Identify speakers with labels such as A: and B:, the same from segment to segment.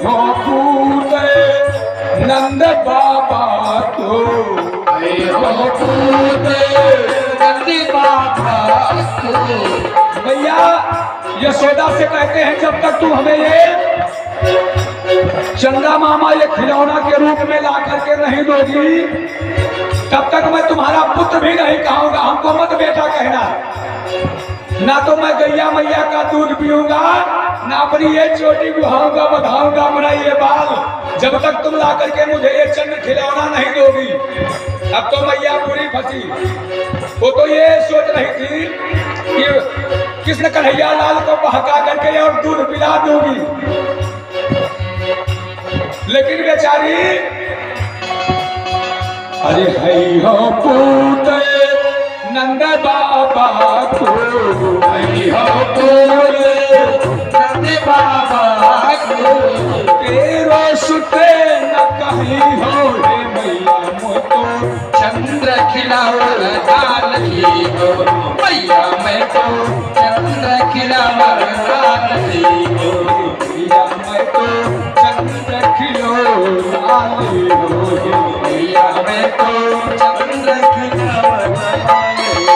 A: हो पूत नंद बाबा को, हो पूत नंद बाबा को। भैया यशोदा से कहते हैं जब तक तू हमें ये चंदा मामा ये खिलौना के रूप में ला करके नहीं दोगी तब तक मैं तुम्हारा पुत्र भी नहीं कहूंगा। हमको मत बेटा कहना, ना तो मैं गैया मैया का दूध पीऊंगा, ना अपनी ये चोटी गुहाऊंगा बधाऊंगा अपना ये बाल, जब तक तुम ला करके मुझे ये चंद खिलौना नहीं दोगी। अब तो मैया पूरी फंसी। वो तो ये सोच रही थी कि कृष्ण कन्हैया लाल को बहका करके और दूध पिला दूंगी, लेकिन बेचारी अरे हई हो पूत नंद बाबा को, हई हो पूत नंद बाबा को। तेरो सुते न कहीं हो रे मैया मोतो चंद्र खिलावर डाली हो, मैया मैं तो चंद्र खिलावर डाली हो, मैया मैं तो चंद्र खिलावर डाली हो, मैया मैं तो चंद्र खिलावर डाली हो।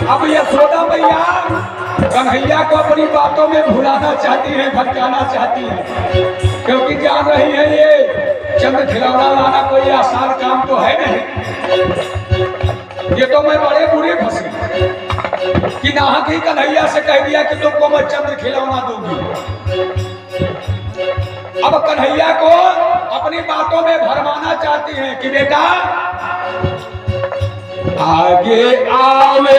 A: अब यशोदा मैया कन्हैया को अपनी बातों में भुलाना चाहती है, भटकाना चाहती है, क्योंकि जान रही है ये चंद्र खिलौना लाना कोई आसान काम तो है नहीं। ये तो मैं बड़े बुरे फंस गए कि नाहक ही कन्हैया से कह दिया कि तुमको मैं चंद्र खिलौना दूंगी। अब कन्हैया को अपनी बातों में भरमाना चाहती है कि बेटा आगे आवे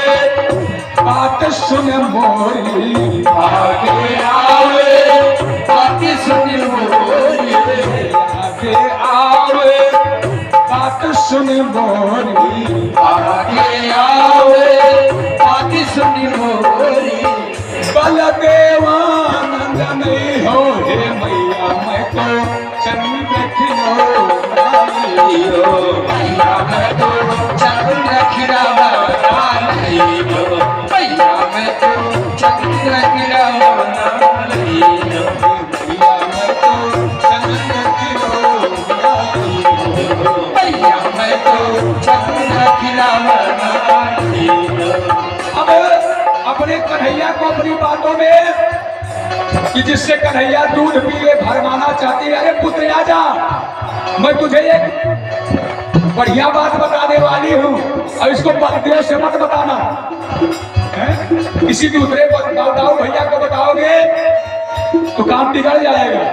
A: बात सुन मोरी, आगे आवे बात सुन मोरी, आगे आवे बात सुन मोरी, आगे आवे बात सुन मोरी। बलदेवानंद नहीं हो हे मैया मैं तो चंद्र खिलौना हो, मैया मैं तो चंद्र खिलौना हो, मैया मैं तो चंद्र खिलौना हो, मैया मैं तो चंद्र खिलौना हो, मैया मैं तो चंद्र खिलौना हो। अब अपने कन्हैया को अपनी बातों में कि जिससे कन्हैया दूध पी ले भरमाना चाहती है। अरे पुत्र आजा, मैं तुझे एक बढ़िया बात बताने वाली हूँ और इसको बलदेव से मत बताना है? किसी दूसरे बताओ भैया को बताओगे तो काम बिगड़ जाएगा।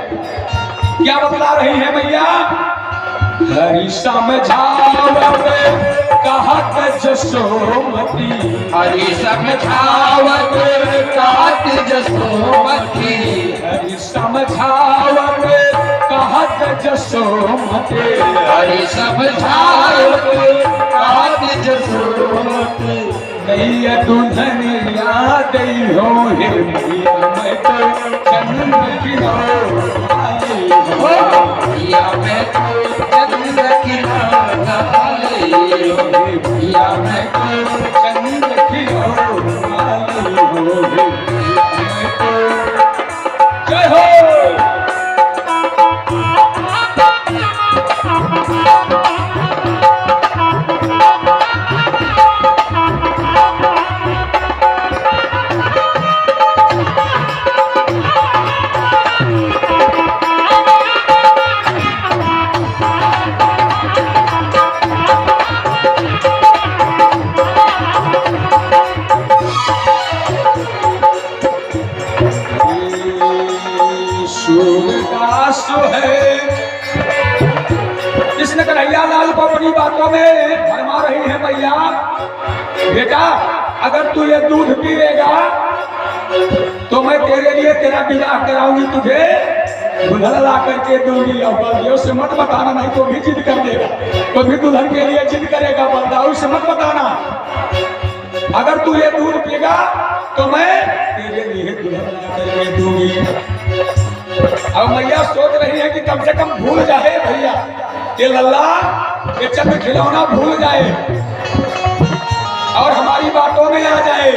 A: क्या बतला रही है भैया? हरि समझावत कहत जसोमती, हरि समझावत कहत जसोमती, हरि समझावत कहत जसोमती, हरि समझावत कहत जसोमती। नैया दुल्हनिया दई हो हे मैया मैं तो चंद्र खिलौना हो, मैया मैं तो चंद्र खिलौना हो, मैया मैं तो चंद्र खिलौना हो, मैं तो जय हो। सूरदास है कृष्ण कन्हैया लाल को अपनी बातों में भरमा रही है। मैया बेटा अगर तू ये दूध पी लेगा तो मैं तेरे लिए तेरा विवाह कराऊंगी तुझे दुल्हन ला करके दूंगी और बलदेव से मत बताना, नहीं तो भी जिद कर देगा, तो भी दुल्हन के लिए जिद करेगा। बलदाऊ से मत बताना, अगर तू ये दूध पीगा तो मैं तेरे लिए दुल्हन ला करके दूंगी। अब मैया सोच रही है कि कम से कम भूल जाए भैया, ये लल्ला ये चंद खिलौना भूल जाए और हमारी बातों में आ जाए।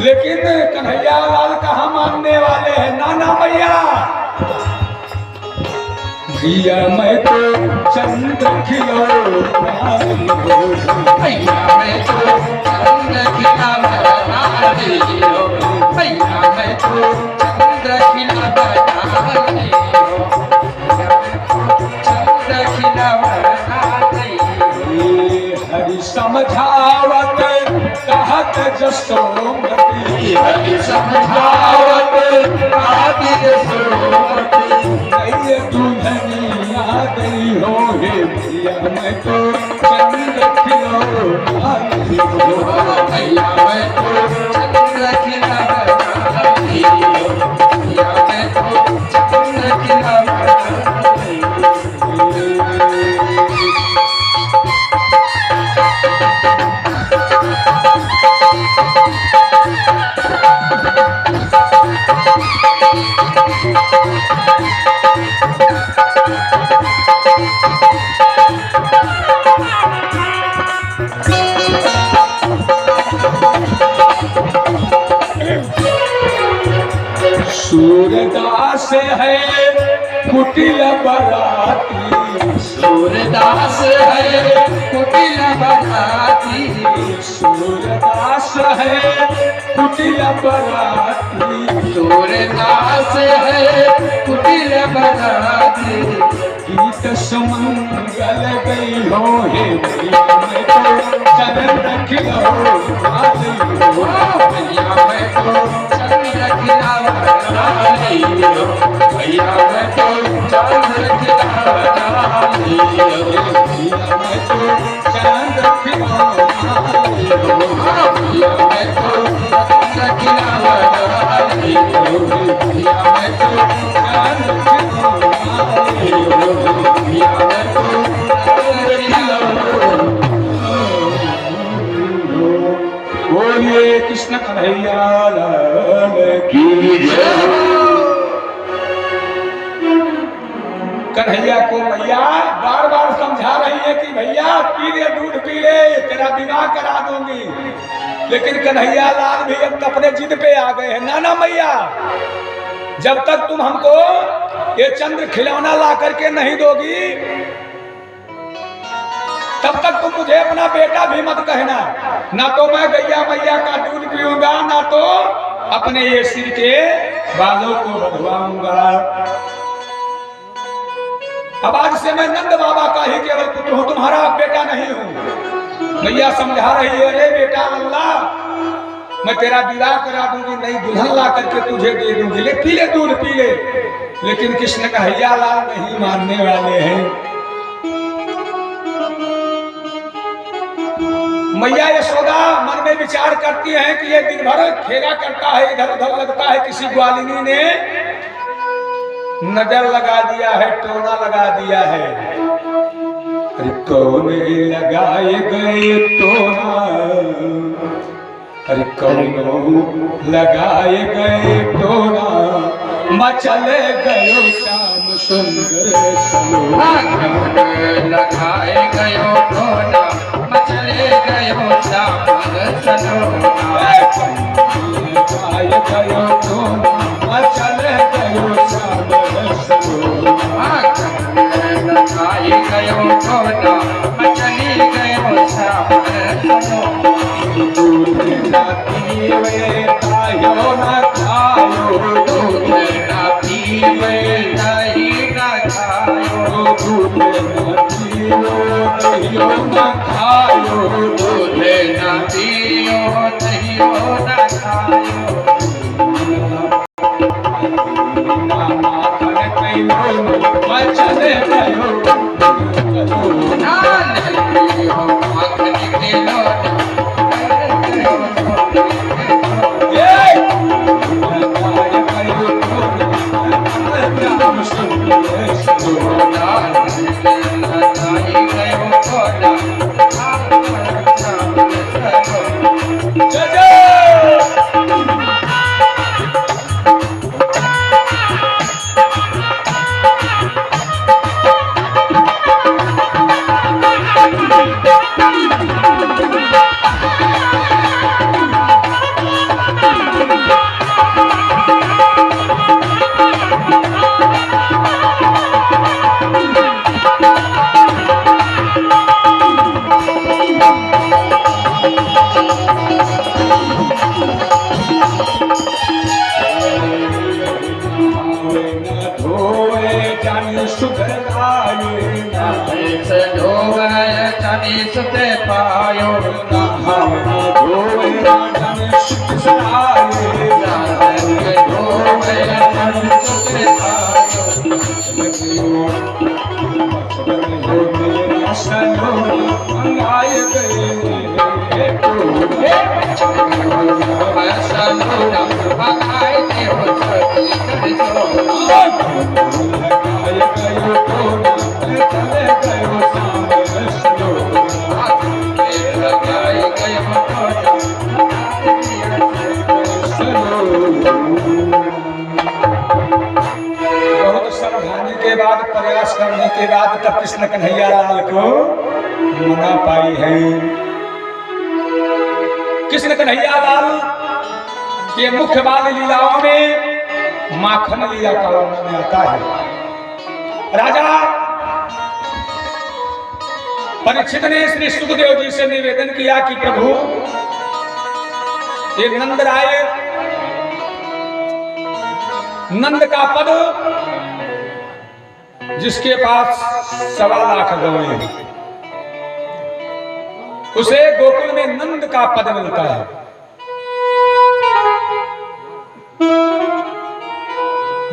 A: लेकिन कन्हैया लाल कहाँ मानने वाले हैं। नाना भैया भैया मैं तो चंद खिलौना,
B: भैया मैं तो चंद खिलौना, भैया मैं तो चंद खिलौना, चंद खिलौना।
A: हरि समझावत कहत जसोमती,
B: हरि समझावत कहत जसोमती।
A: नहीं दुल्हनिया गई हो हे भैया मैं तो चंद खिलौना,
B: भैया मैं तो चंद खिलौना, भैया मैं तो चंद खिलौना।
A: सूरदास है कुटिल बराती,
B: सूरदास है कुटिल बराती,
A: सूरदास है कुटिल बराती,
B: सूरदास है कुटिल बराती।
A: गीत सुमंगल गई हो हे भैया मैं तो चंद खिलौना,
B: भैया मैं तो चंद खिलौना, भैया मैं तो चंद खिलौना,
A: भैया मैं तो चंद खिलौना,
B: भैया मैं तो चंद खिलौना, भैया मैं तो चंद खिलौना, भैया मैं तो चंद खिलौना।
A: बोलिए कृष्ण कन्हैया लाल की जय। कन्हैया को मैया बार बार समझा रही है कि भैया पी ले दूध पी ले, तेरा विवाह करा दूंगी। लेकिन कन्हैया लाल भी अब अपने जिद पे आ गए हैं। नाना मैया जब तक तुम हमको ये चंद्र खिलौना ला करके नहीं दोगी तब तक तुम मुझे अपना बेटा भी मत कहना। ना तो मैं गैया मैया का दूध पीऊंगा, ना तो अपने ये सिर के बालों को बंधवाऊंगा। अब आज से मैं नंद बाबा का ही केवल पुत्र हूं, तुम्हारा बेटा नहीं हूं। मैया समझा रही है, अरे बेटा लल्ला मैं तेरा विवाह करा दूंगी, नई दुल्हन ला करके तुझे दे दूंगी, ले पी ले दूध पी ले। लेकिन कृष्ण कन्हैया लाल नहीं मानने वाले हैं। मैया यशोदा मन में विचार करती हैं कि ये दिन भर खेला करता है, इधर उधर लगता है, किसी ग्वालिनी ने नजर लगा दिया है, टोना लगा दिया है। अरे कौन लगाए गए टोना, अरे कौन लगाए गए टोना, मचले गयो श्याम सुंदर सलोना।
B: लगाए गयो टोना, मचले गयो श्याम सलोना।
A: लगाए गयो टोना, मचले गयो श्याम सलोना।
B: लगाए गयो टोना, मचले गयो श्याम सलोना।
A: दूध न पीवे खायो न खायो,
B: दूध न पीवे दही न खायो,
A: दूध न पीवो दहियो न खायो,
B: दूध न पियो दहियो न खायो।
A: माखन कहियो मचले गयो
B: नान लियो माखन किलो
A: लगाए गयो टोना,
B: धोवय तनिष ते पायो
A: नहाय धोवे तनिष ते आए
B: रंग धोवय तनिष ते पायो
A: सनो मंगाए गए
B: भगाए देव सती
A: बहुत समझाने के बाद, प्रयास करने के बाद तब कृष्ण कन्हैया लाल को मना पाई है। कृष्ण कन्हैया लाल के मुख्य बाल लीलाओं में माखन लीला का वर्णन आता है। राजा परीक्षित ने श्री सुखदेव जी से निवेदन किया कि प्रभु, ये नंदराय नंद का पद जिसके पास 1.25 लाख गौएं हैं, उसे गोकुल में नंद का पद मिलता है।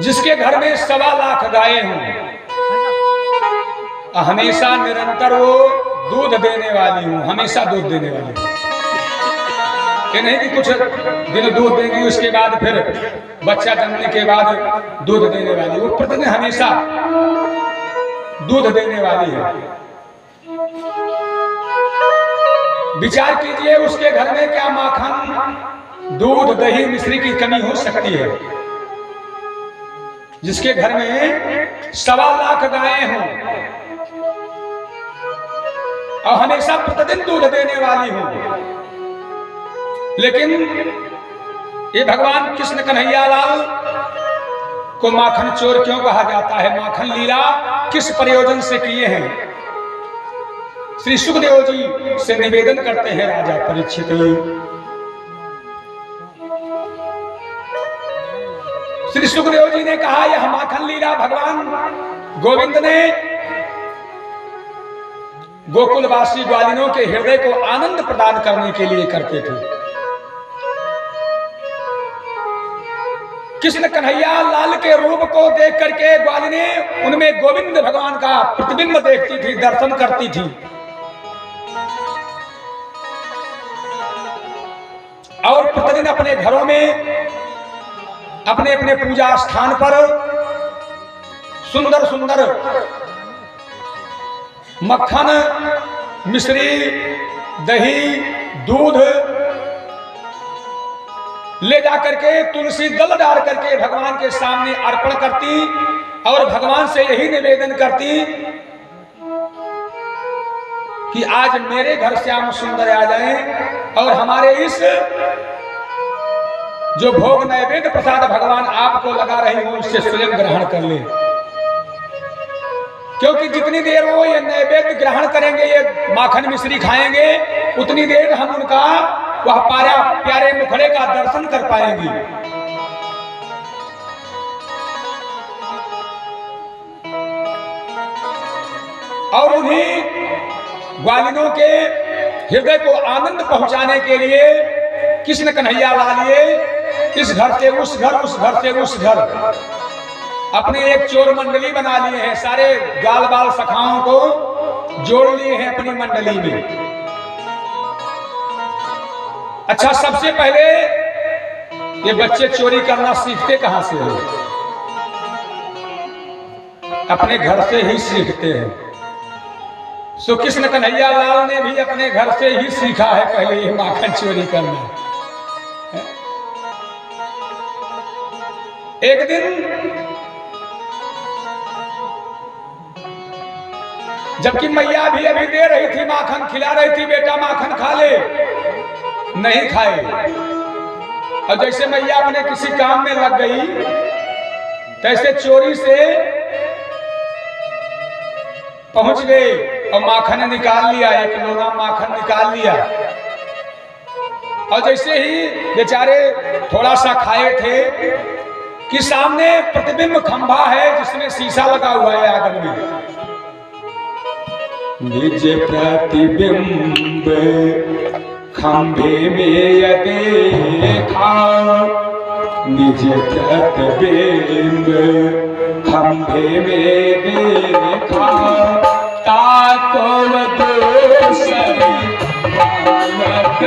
A: जिसके घर में 1.25 लाख गायें हों, हमेशा निरंतर वो दूध देने वाली हूं, हमेशा दूध देने वाली हूं। ये नहीं कि कुछ दिन दूध देंगी उसके बाद फिर बच्चा जन्मने के बाद दूध देने वाली, वो प्रतिदिन हमेशा दूध देने वाली है। विचार कीजिए उसके घर में क्या माखन, दूध, दही, मिश्री की कमी हो सकती है। जिसके घर में 1.25 लाख गायें हों और हमेशा प्रतिदिन दूध देने वाली हूं, लेकिन ये भगवान कृष्ण कन्हैया लाल को माखन चोर क्यों कहा जाता है? माखन लीला किस प्रयोजन से किए हैं? श्री सुखदेव जी से निवेदन करते हैं राजा परीक्षित। श्री सुखदेव जी ने कहा, यह माखन लीला भगवान गोविंद ने गोकुलवासी ग्वालिनों के हृदय को आनंद प्रदान करने के लिए करते थे। कृष्ण कन्हैया लाल के रूप को देख करके ग्वालिने उनमें गोविंद भगवान का प्रतिबिंब देखती थी, दर्शन करती थी। और प्रतिदिन अपने घरों में, अपने अपने पूजा स्थान पर सुंदर सुंदर मक्खन, मिश्री, दही, दूध ले जा करके तुलसी दल डाल करके भगवान के सामने अर्पण करती और भगवान से यही निवेदन करती कि आज मेरे घर श्याम सुंदर आ जाएं और हमारे इस जो भोग नैवेद्य प्रसाद भगवान आपको लगा रही हूं उससे स्वयं ग्रहण कर ले। क्योंकि जितनी देर वो ये नैवेद्य ग्रहण करेंगे, ये माखन मिश्री खाएंगे, उतनी देर हम उनका वह प्यारे मुखड़े का दर्शन कर पाएंगे। और उन्हीं ग्वालिनों के हृदय को आनंद पहुंचाने के लिए कृष्ण कन्हैया लाल ये इस घर से उस घर, उस घर से उस घर अपने एक चोर मंडली बना लिए हैं। सारे गाल बाल सखाओं को जोड़ लिए हैं अपनी मंडली में। अच्छा, सबसे पहले ये बच्चे चोरी करना सीखते कहां से हैं? अपने घर से ही सीखते हैं। सो कृष्ण कन्हैया लाल ने भी अपने घर से ही सीखा है पहले ये माखन चोरी करना। एक दिन जबकि मैया भी अभी दे रही थी माखन, खिला रही थी, बेटा माखन खा ले, नहीं खाए। और जैसे मैया अपने किसी काम में लग गई तैसे चोरी से पहुंच गए और माखन निकाल लिया, एक लोना माखन निकाल लिया। और जैसे ही बेचारे थोड़ा सा खाए थे कि सामने प्रतिबिंब खंभा है जिसमें शीशा लगा हुआ है आंगन में। निज प्रतिबिंब खंभे में देखा, निज प्रतिबिंब खंभे में देखा, ताको दोसरी बालक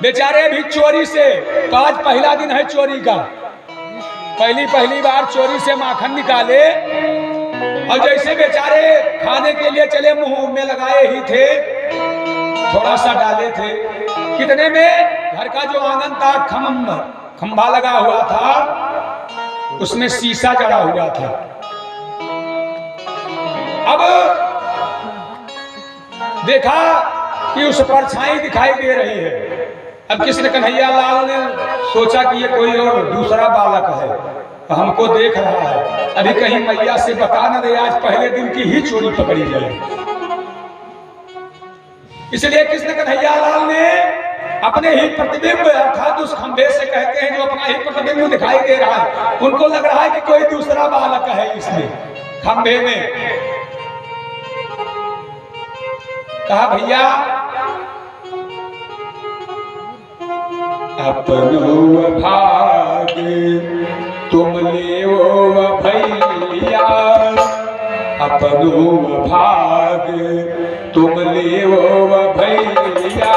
A: बेचारे भी चोरी से, तो आज पहला दिन है चोरी का, पहली बार चोरी से माखन निकाले, और जैसे बेचारे खाने के लिए चले मुंह में लगाए ही थे, थोड़ा सा डाले थे, कितने में घर का जो आंगन था खंभा लगा हुआ था, उसमें शीशा जड़ा हुआ था। अब देखा कि उस पर छाई दिखाई दे रही है। अब कृष्ण कन्हैया लाल ने सोचा कि ये कोई और दूसरा बालक है, हमको देख रहा है, अभी कहीं मैया से बता न दे, आज पहले दिन की ही चोरी पकड़ी जाए। इसलिए कृष्ण कन्हैया लाल ने अपने ही प्रतिबिंब अर्थात उस खंभे से कहते हैं जो अपना ही प्रतिबिंब दिखाई दे रहा है, उनको लग रहा है कि कोई दूसरा बालक है इसमें खंभे में। कहा भैया अपनो भाग तुम ले भैया, अपनो भाग तुम ले भैया,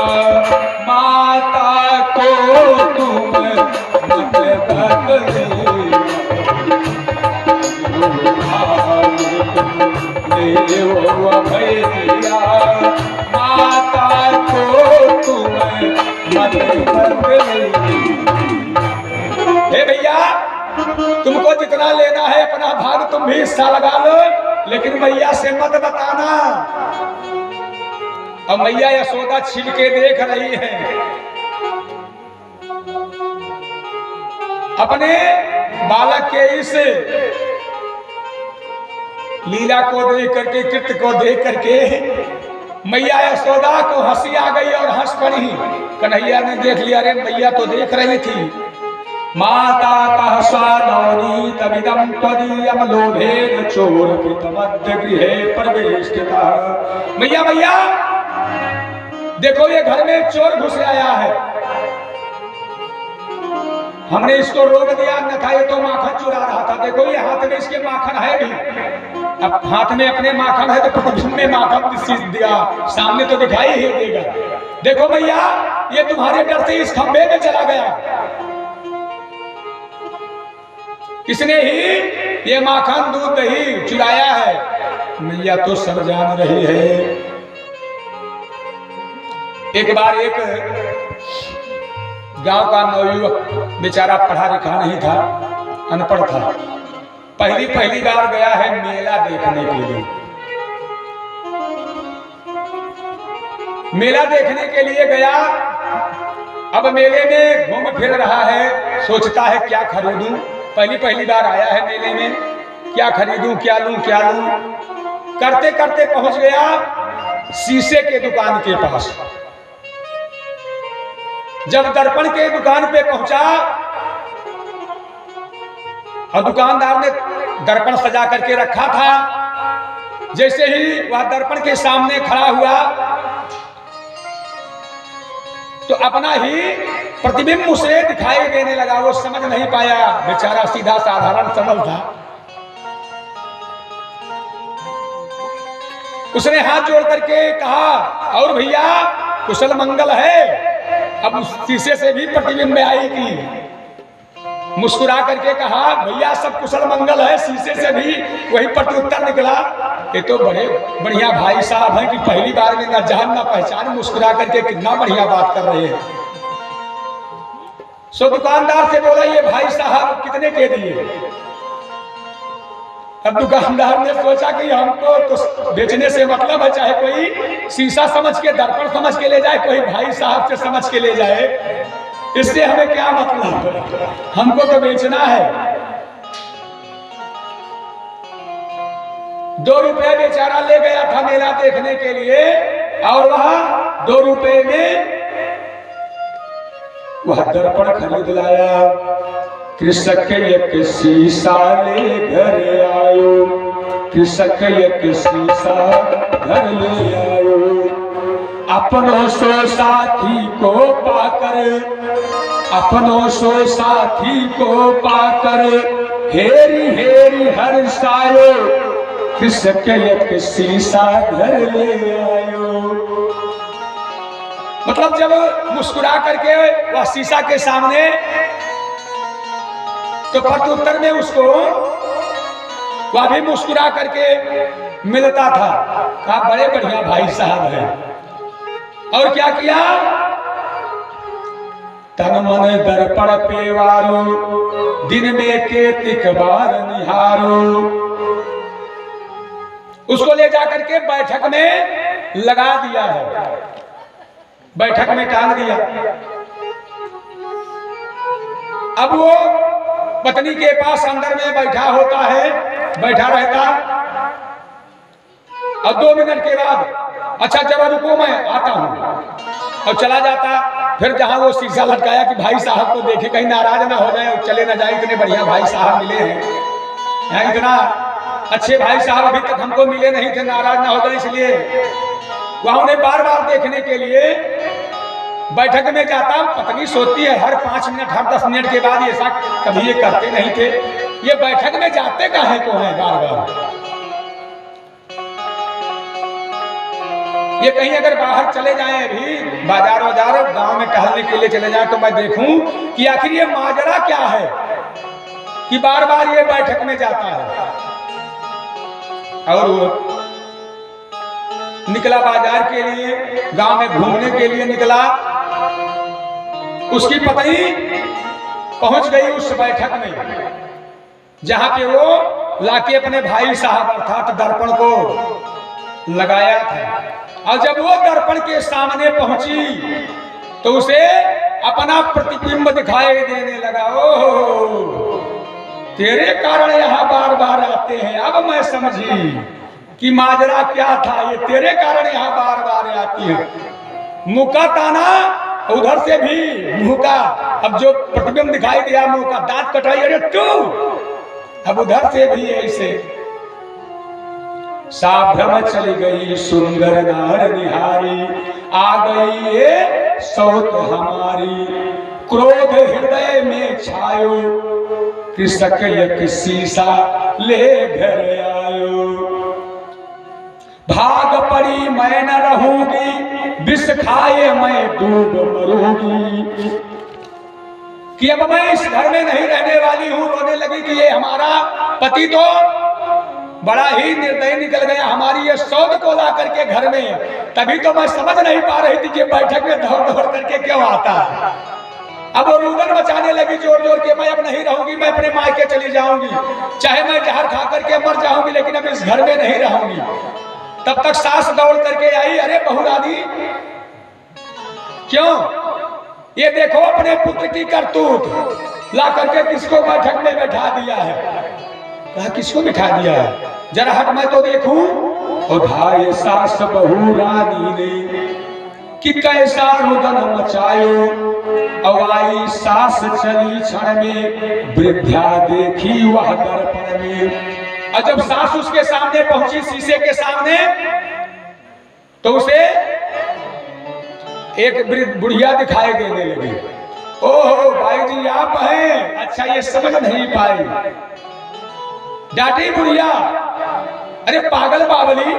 A: माता को तुम मत बदले, भैया माता को तुम मत बदले। हे भैया तुमको जितना लेना है अपना भाग तुम भी हिस्सा लगा लो, लेकिन मैया से मत बताना। और मैया यशोदा छिप के देख रही है, अपने बालक के इस लीला को देख करके, कृत्य को देख करके मैया यशोदा को हंसी आ गई और हंस पड़ी। कन्हैया ने देख लिया, अरे मैया तो देख रही थी। माता का स्वानौनी तविदम त्वदीयम लोभेन चोर कृतमद्य गृहे प्रवेशिता। मैया मैया देखो ये घर में चोर घुस आया है, हमने इसको रोक दिया न था, ये तो माखन चुरा रहा था। देखो ये हाथ में इसके माखन है भी, अब हाथ में अपने माखन है तो प्रतिबिंब में माखन चीज दिया, सामने तो दिखाई ही देगा। देखो भैया ये तुम्हारे डर से इस खंभे में चला गया, इसने ही ये माखन दूध दही चुराया है। मैया तो सब जान रही है। एक बार एक गांव का नवयुवक बेचारा पढ़ा लिखा नहीं था, अनपढ़ था, पहली बार गया है मेला देखने के लिए। मेला देखने के लिए गया, अब मेले में घूम फिर रहा है, सोचता है क्या खरीदूं, पहली बार आया है मेले में, क्या खरीदूं, क्या लूं क्या लूं। करते करते पहुंच गया शीशे के दुकान के पास। जब दर्पण के दुकान पे पहुंचा और दुकानदार ने दर्पण सजा करके रखा था, जैसे ही वह दर्पण के सामने खड़ा हुआ तो अपना ही प्रतिबिंब उसे दिखाई देने लगा। वो समझ नहीं पाया, बेचारा सीधा साधारण सरल था। उसने हाथ जोड़ करके कहा, और भैया कुशल मंगल है। अब उस शीशे से भी प्रतिबिंब में आएगी, मुस्कुरा करके कहा, भैया सब कुशल मंगल है। शीशे से भी वही प्रत्युत्तर निकला, ये तो बड़े बढ़िया भाई साहब हैं कि पहली बार में न जान न पहचान, मुस्कुरा करके कितना बढ़िया बात कर रहे हैं। सो दुकानदार से बोला, ये भाई साहब कितने के दिए? अब दुकानदार ने सोचा कि हमको तो बेचने से मतलब है, चाहे कोई शीशा समझ के, दर्पण समझ के ले जाए, कोई भाई साहब से समझ के ले जाए, इससे हमें क्या मतलब, हमको तो बेचना है। 2 रुपए बेचारा ले गया था मेला देखने के लिए, और वह 2 रुपए में वह दर्पण खरीद लाया। कृषक एक शीशा ले घर आयो, कृषक एक शीशा घर ले आयो। अपनों सो साथी को पाकर, अपनों सो साथी को पाकर हेरी हेरी हर्षायो, कृषक एक शीशा घर ले आयो। मतलब जब मुस्कुरा करके वह शीशा के सामने, तो प्रत्युत्तर में उसको वह भी मुस्कुरा करके मिलता था। कहा बड़े बढ़िया भाई साहब है। और क्या किया? तन मन दर्पण पेवारो, दिन में केतिक बार निहारो। उसको ले जाकर के बैठक में लगा दिया है, बैठक में टांग दिया। अब वो पत्नी के पास अंदर में बैठा होता है, बैठा रहता, और 2 मिनट के बाद अच्छा जरा रुको मैं आता हूं, और चला जाता। फिर जहां वो शीशा लटकाया कि भाई साहब को देखे कहीं नाराज ना हो जाए, चले ना जाए, इतने बढ़िया भाई साहब मिले हैं, यहाँ इतना अच्छे भाई साहब अभी तक हमको मिले नहीं थे, नाराज ना हो जाए, इसलिए वहां उन्हें बार बार देखने के लिए बैठक में जाता। पत्नी सोचती है हर 5 मिनट हर 10 मिनट के बाद, ऐसा कभी ये करते नहीं थे, ये बैठक में जाते काहे को है बार बार। ये कहीं अगर बाहर चले जाएं, अभी बाजार वाजार गांव में टहलने के लिए चले जाएं, तो मैं देखूं कि आखिर ये माजरा क्या है कि बार बार ये बैठक में जाता है। और वो निकला बाजार के लिए, गांव में घूमने के लिए निकला। उसकी पत्नी पहुंच गई उस बैठक में जहां पे वो लाके अपने भाई साहब अर्थात दर्पण को लगाया था। और जब वो दर्पण के सामने पहुंची तो उसे अपना प्रतिबिंब दिखाई देने लगा। ओह, तेरे कारण यहाँ बार बार आते हैं, अब मैं समझी कि माजरा क्या था, ये तेरे कारण यहाँ बार बार आती है। मुंह का ताना उधर से भी मुंह का, अब जो प्रतिबिंब दिखाई दिया मुंह का, दांत कटाई, अरे तू, अब उधर से भी ऐसे। साभ्रम चली गई सुंदर नार निहारी, आ गई ये सौत हमारी। क्रोध हृदय में छायो, कृषक एक शीशा ले घर आयो। भाग पड़ी मैं न रहूंगी, विष खाए मैं डूब मरूंगी। कि अब मैं इस घर में नहीं रहने वाली हूं। रोने लगी कि ये हमारा पति तो बड़ा ही निर्दयी निकल गया, हमारी ये सौद को ला करके घर में। तभी तो मैं समझ नहीं पा रही थी कि बैठक में दौड़ दौड़ करके क्यों आता है। अब वो रुदन मचाने लगी जोर जोर के, मैं अब नहीं रहूंगी, मैं अपने मायके चली जाऊंगी, चाहे मैं जहर खा करके मर जाऊंगी, लेकिन अब इस घर में नहीं रहूंगी। तब तक सास दौड़ करके आई, अरे बहू रानी क्यों, ये देखो अपने पुत्र की करतूत, ला करके किसको बैठक में बैठा दिया है। कहा किसको बिठा दिया है, जरा हट मैं तो देखूं। उधाए सास बहू रानी ने कि कैसा रुदन मचायो। अवाई सास चली क्षण में, वृद्धा देखी वह दर्पण में। और जब सास उसके सामने पहुंची शीशे के सामने, तो उसे एक बुढ़िया दिखाई देने लगी। ओहो भाई जी आप हैं, अच्छा ये समझ नहीं पाई। डांटी बुढ़िया, अरे पागल बावली,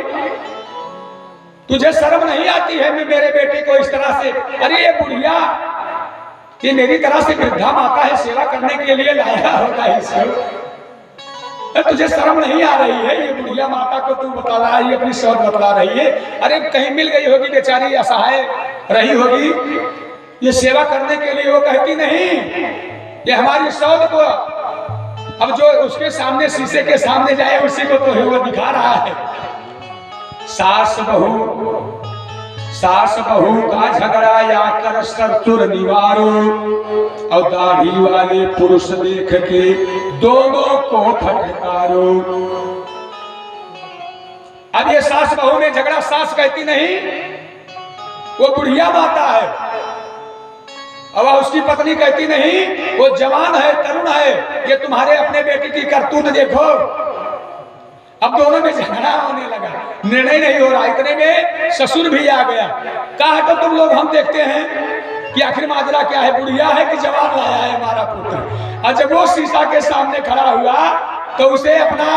A: तुझे शर्म नहीं आती है मैं मेरे बेटे को इस तरह से। अरे ये बुढ़िया, ये मेरी तरह से वृद्धा माता है, सेवा करने के लिए लाया होगा इसको, तुझे शर्म नहीं आ रही है। ये बुढ़िया माता को तू बता रहा है, अपनी शौक बतला रही है। अरे कहीं मिल गई होगी बेचारी, असहाय रही होगी, ये सेवा करने के लिए वो कहती नहीं, ये हमारी शौक को अब जो उसके सामने शीशे के सामने जाए उसी को तो वो दिखा रहा है। सास बहू का झगड़ा या कर शत्रु निवारो। और दाढ़ी वाले पुरुष देख के दोनों को फटकारो। अब ये सास बहू में झगड़ा, सास कहती नहीं वो बुढ़िया माता है, अब उसकी पत्नी कहती नहीं वो जवान है, तरुण है, ये तुम्हारे अपने बेटे की करतूत देखो। अब दोनों में झगड़ा होने लगा, निर्णय नहीं हो रहा। इतने में ससुर भी आ गया। कहा तो तुम लोग हम देखते हैं कि आखिर माजरा क्या है, बुढ़िया है कि जवान लाया है हमारा पुत्र। और जब वो शीशा के सामने खड़ा हुआ तो उसे अपना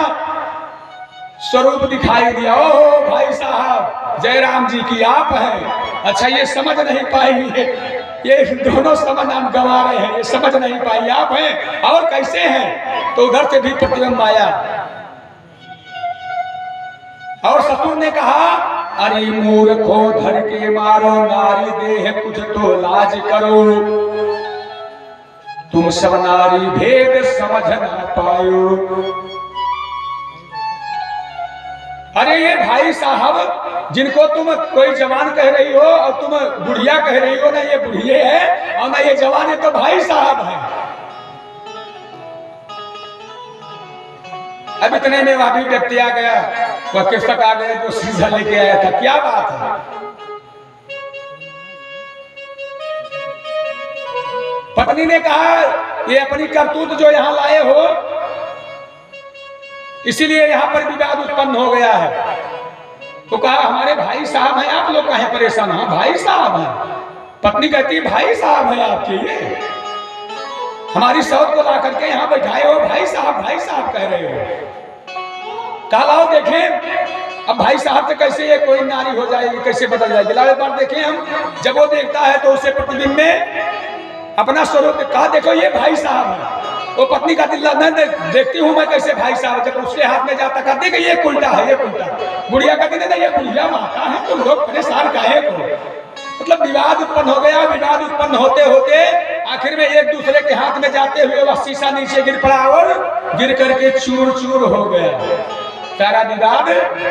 A: स्वरूप दिखाई दिया। ओहो भाई साहब, जयराम जी की आप हैं। अच्छा ये समझ नहीं पाई, ये दोनों समझ हम गंवा रहे हैं, ये समझ नहीं पाई आप हैं और कैसे हैं। तो उधर से भी प्रतिबिंब आया और ससुर ने कहा अरे मूर्खो धर के मारो, नारी देह कुछ तो लाज करो, तुम सब नारी भेद समझ ना पायो। अरे ये भाई साहब जिनको तुम कोई जवान कह रही हो और तुम बुढ़िया कह रही हो, ना ये बुढ़िये है और ना ये जवान है, तो भाई साहब है। अब इतने में वहां भी व्यक्ति आ गया, वह कृषक आ गया जो सीधा लेके आया था। क्या बात है, पत्नी ने कहा ये अपनी करतूत जो यहाँ लाए हो इसीलिए यहाँ पर विवाद उत्पन्न हो गया है। तो कहा हमारे भाई साहब हैं, आप लोग काहे परेशान। हाँ भाई साहब हैं। पत्नी कहती भाई साहब हैं आपके, ये हमारी सौत को ला करके यहाँ बैठाए हो, भाई साहब कह रहे हो। कहा लाओ देखें अब भाई साहब से कैसे ये कोई नारी हो जाएगी, कैसे बदल जाएगी। लाओ एक बार देखें हम। जब वो देखता है तो उसे प्रतिबिंब में अपना स्वरूप कहा देखो ये भाई साहब है। वो पत्नी का दिल देखती हूँ मैं कैसे भाई साहब। जब उसके हाथ में जाता कहते कि ये उल्टा है, ये उल्टा। बुढ़िया कहती नहीं ये बुढ़िया माता है, तुम लोग परेशान काहे को। मतलब विवाद उत्पन्न हो गया। विवाद उत्पन्न होते होते आखिर में एक दूसरे के हाथ में जाते हुए वह शीशा नीचे गिर पड़ा और गिर करके चूर चूर हो गया। सारा विवाद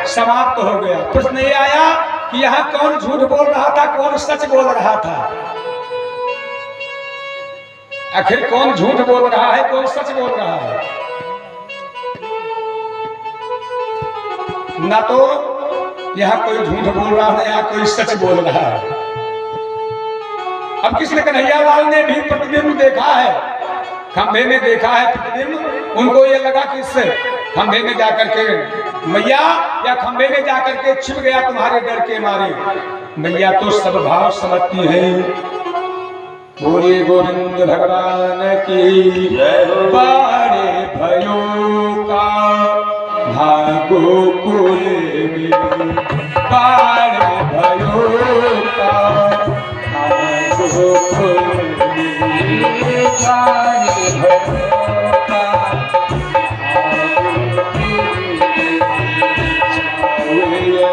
A: समाप्त हो गया। प्रश्न ये आया कि यहाँ कौन झूठ बोल रहा था, कौन सच बोल रहा था। आखिर कौन झूठ बोल रहा है, कौन सच बोल रहा है। ना तो यहाँ कोई झूठ बोल रहा है, यहाँ कोई सच बोल रहा है। अब किसने, कन्हैया लाल ने भी प्रतिबिंब देखा है, खंभे में देखा है प्रतिबिंब। उनको ये लगा कि इससे खंभे में जाकर के मैया या खंभे में जाकर के छिप गया तुम्हारे डर के मारे। मैया तो सब भाव समझती है। बोले गोविंद भगवान की बाड़े भयो का भागो कुल बाड़े भयो का भागो कुल बाड़े भयो का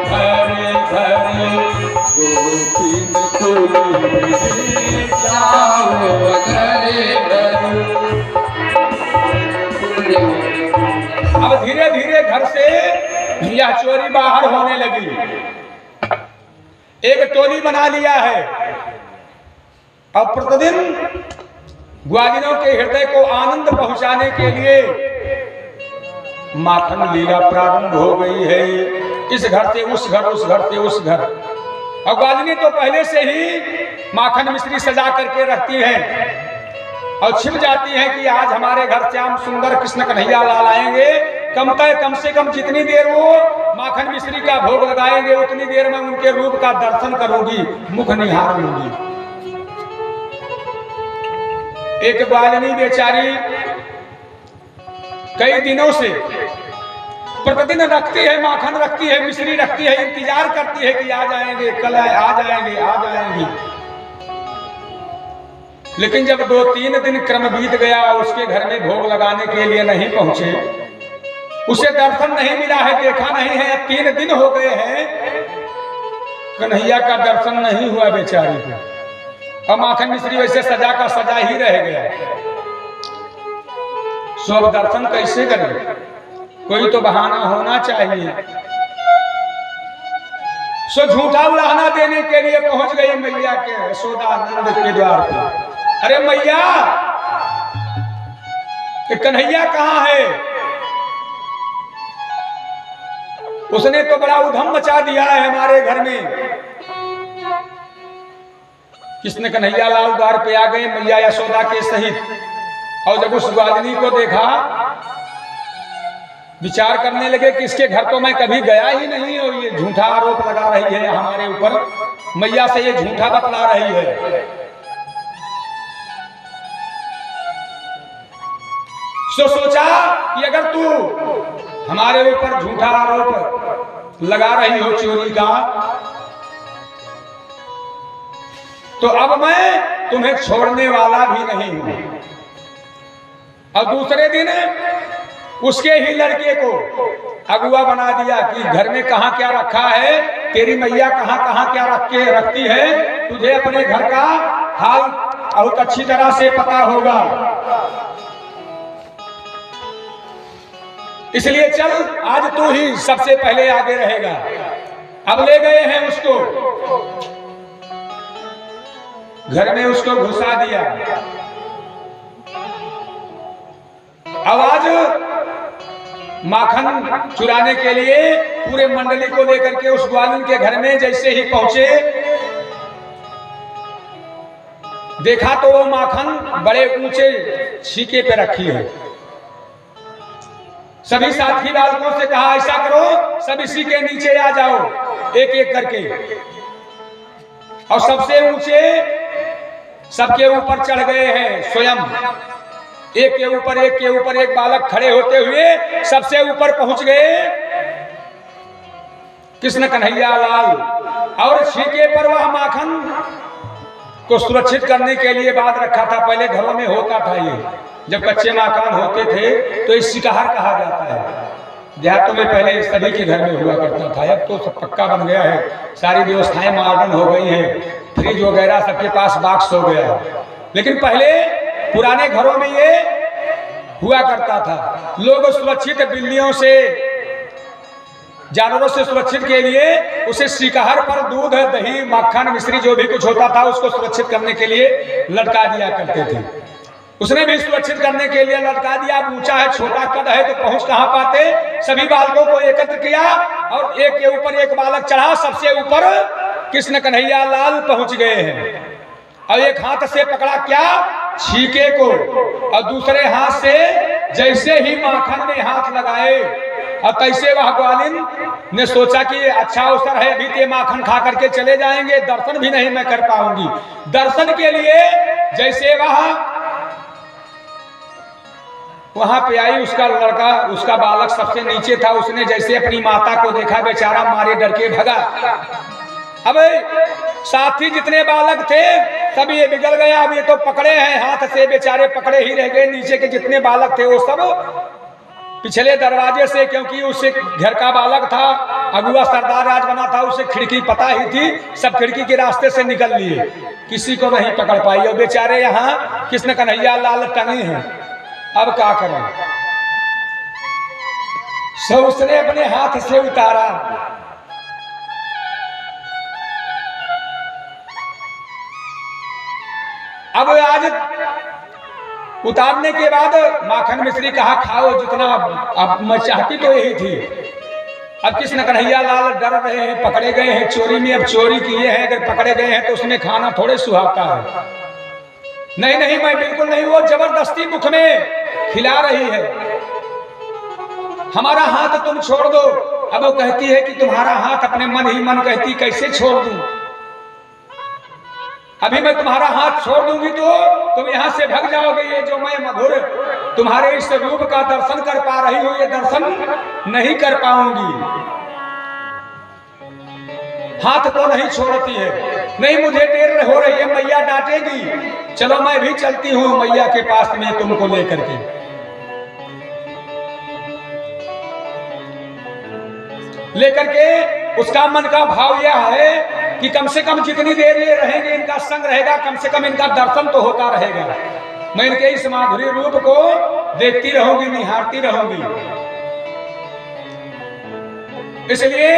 A: घरे घरे गोपीन कुल अब धीरे धीरे घर से यह चोरी बाहर होने लगी। एक टोली बना लिया है। अब प्रतिदिन ग्वालिनों के हृदय को आनंद पहुंचाने के लिए माखन लीला प्रारंभ हो गई है। इस घर से उस घर, उस घर से उस घर। और ग्वालिनी तो पहले से ही माखन मिश्री सजा करके रखती हैं और छिप जाती हैं कि आज हमारे घर श्याम सुंदर कृष्ण कन्हैया लाल आएंगे। कम से कम जितनी देर वो माखन मिश्री का भोग लगाएंगे उतनी देर में उनके रूप का दर्शन करूंगी, मुख निहार लूंगी। एक ग्वालिनी बेचारी कई दिनों से प्रतिदिन रखती है, माखन रखती है, मिश्री रखती है, इंतजार करती है कि आ जाएंगे, कल आ जाएंगे, आ जाएंगे। लेकिन जब 2-3 दिन क्रम बीत गया, उसके घर में भोग लगाने के लिए नहीं पहुंचे, उसे दर्शन नहीं मिला है, देखा नहीं है। 3 दिन हो गए हैं, कन्हैया का दर्शन नहीं हुआ बेचारी को। और माखन मिश्री वैसे सजा का सजा ही रह गया। सो अब दर्शन कैसे करें, कोई तो बहाना होना चाहिए। सो झूठा उड़ाना देने के लिए पहुंच गई मैया के यशोदानंद के द्वार पर। अरे मैया, कन्हैया कहाँ है? उसने तो बड़ा उधम मचा दिया है हमारे घर में। कृष्ण कन्हैया लाल द्वार पे आ गए मैया यशोदा के सहित, और जब उस ग्वालिनी को देखा विचार करने लगे कि इसके घर तो मैं कभी गया ही नहीं, और ये झूठा आरोप लगा रही है हमारे ऊपर, मैया से ये झूठा बतला रही है। सो सोचा कि अगर तू हमारे ऊपर झूठा आरोप लगा रही हो चोरी का, तो अब मैं तुम्हें छोड़ने वाला भी नहीं हूं। और दूसरे दिन उसके ही लड़के को अगुआ बना दिया कि घर में कहां क्या रखा है, तेरी मैया कहां कहां क्या रखती है, तुझे अपने घर का हाल बहुत अच्छी तरह से पता होगा, इसलिए चल आज तू ही सबसे पहले आगे रहेगा। अब ले गए हैं उसको, घर में उसको घुसा दिया। अब आज माखन चुराने के लिए पूरे मंडली को लेकर के उस ग्वालिन के घर में जैसे ही पहुंचे, देखा तो वो माखन बड़े ऊंचे छीके पे रखी है। सभी साथी बालकों से कहा ऐसा करो सब इसी के नीचे आ जाओ एक एक करके, और सबसे ऊंचे सबके ऊपर चढ़ गए हैं स्वयं, एक के ऊपर एक बालक खड़े होते हुए सबसे ऊपर पहुंच गए कृष्ण कन्हैया लाल। और छीके पर वह माखन को सुरक्षित करने के लिए बांध रखा था। पहले घरों में होता था ये, जब कच्चे मकान होते थे तो इस शिकार कहा जाता है। देहातों में पहले सभी के घर में हुआ करता था, अब तो सब पक्का बन गया है, सारी व्यवस्थाएं मॉडर्न हो गई हैं, फ्रिज वगैरह सबके पास बॉक्स हो गया है। लेकिन पहले पुराने घरों में ये हुआ करता था। लोग सुरक्षित बिल्लियों से, जानवरों से सुरक्षित के लिए उसे शिकार पर दूध दही मक्खन मिश्री जो भी कुछ होता था उसको सुरक्षित करने के लिए लटका दिया करते थे। उसने भी सुरक्षित करने के लिए लटका दिया। ऊंचा है, छोटा कद है तो पहुंच कहां पाते। सभी बालकों को एकत्र किया और एक के ऊपर एक बालक चढ़ा, सबसे ऊपर कृष्ण कन्हैया लाल पहुंच गए हैं। और एक हाथ से पकड़ा क्या, छीके को, और दूसरे हाथ से जैसे ही माखन में हाथ लगाए और तैसे वह ग्वालिन ने सोचा कि अच्छा अवसर है, अभी ते माखन खा करके चले जाएंगे, दर्शन भी नहीं मैं कर पाऊंगी। दर्शन के लिए जैसे वहां पे आई, उसका लड़का, उसका बालक सबसे नीचे था। उसने जैसे अपनी माता को देखा, बेचारा मारे डर के भगा। अब साथी जितने बालक थे सब ये बिगड़ गया। अब ये तो पकड़े हैं, हाथ से बेचारे पकड़े ही रह गए। नीचे के जितने बालक थे वो सब पिछले दरवाजे से, क्योंकि उससे घर का बालक था, अगुआ सरदार राज बना था, उसे खिड़की पता ही थी, सब खिड़की के रास्ते से निकल लिए, किसी को नहीं पकड़ पाई। और बेचारे यहाँ कृष्ण कन्हैया लाल टंगे हैं। अब क्या करें, सो उसने अपने हाथ से उतारा। अब आज उतारने के बाद माखन मिश्री कहा खाओ जितना, अब मैं चाहती तो यही थी। अब कृष्ण कन्हैया लाल डर रहे हैं, पकड़े गए हैं चोरी में। अब चोरी किए हैं, अगर पकड़े गए हैं तो उसमें खाना थोड़े सुहाता है। नहीं नहीं, मैं बिल्कुल नहीं। वो जबरदस्ती मुख में खिला रही है, हमारा हाथ तुम छोड़ दो। अब वो कहती है कि तुम्हारा हाथ, अपने मन ही मन कहती कैसे छोड़ दूं, अभी मैं तुम्हारा हाथ छोड़ दूंगी तो तुम यहां से भाग जाओगे। ये जो मैं मधुर तुम्हारे इस रूप का दर्शन कर पा रही हूं, ये दर्शन नहीं कर पाऊंगी। हाथ तो नहीं छोड़ती है। नहीं, मुझे देर हो रही है, मैया डांटेगी। चलो मैं भी चलती हूं मैया के पास में तुमको लेकर के। लेकर के उसका मन का भाव यह है कि कम से कम जितनी देर ये रहेंगे, इनका संग रहेगा, कम से कम इनका दर्शन तो होता रहेगा। मैं इनके इस माधुरी रूप को देखती रहूंगी, निहारती रहूंगी। इसलिए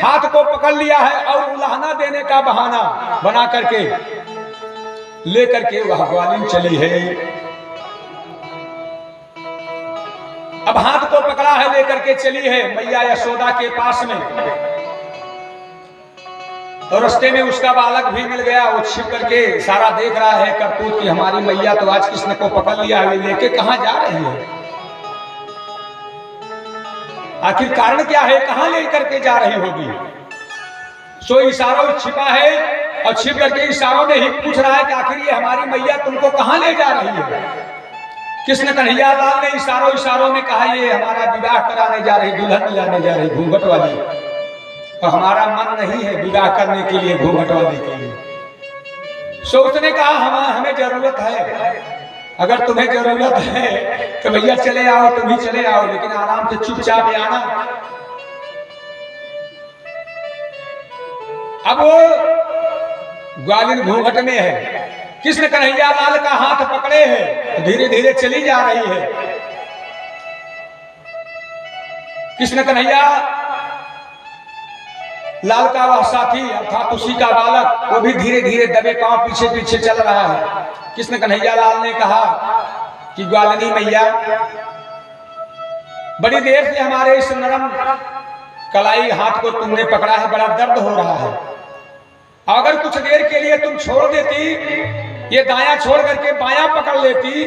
A: हाथ को पकड़ लिया है और उलाहना देने का बहाना बना करके लेकर के वह ग्वालिन चली है। अब हाथ को पकड़ा छिपा है लेकर के चली है मैया यशोदा के पास में। और रास्ते में उसका बालक भी मिल गया, वो छिप करके सारा देख रहा है करतूत की हमारी मैया तो आज किसने को पकड़ लिया है, लेके कहां जा रही है, आखिर कारण क्या है, कहां लेकर के जा रही होगी। सो इशारों छिपा है और छिप करके इशारों में ही पूछ रहा है कि आखिर ये हमारी मैया तुमको कहां ले जा रही है। कृष्ण कन्हैया लाल ने इशारों में कहा ये हमारा विवाह कराने जा रही, दुल्हन लाने जा रही घूंघट वाली, और हमारा मन नहीं है विवाह करने के लिए घूंघट वाले के लिए। सो उसने कहा हमें जरूरत है, अगर तुम्हें जरूरत है तो भैया चले आओ, तुम ही चले आओ, लेकिन आराम से चुपचाप आना। अब वो ग्वालिन घूंघट में है, कृष्ण कन्हैया लाल का हाथ पकड़े है, धीरे धीरे चली जा रही है। कृष्ण कन्हैया लाल का वह साथी अर्थात उसी का बालक वो भी धीरे धीरे दबे पांव पीछे पीछे चल रहा है। कृष्ण कन्हैया लाल ने कहा कि ग्वालिनी मैया, बड़ी देर से हमारे इस नरम कलाई हाथ को तुमने पकड़ा है, बड़ा दर्द हो रहा है, अगर कुछ देर के लिए तुम छोड़ देती, ये दायां छोड़ करके बायां पकड़ लेती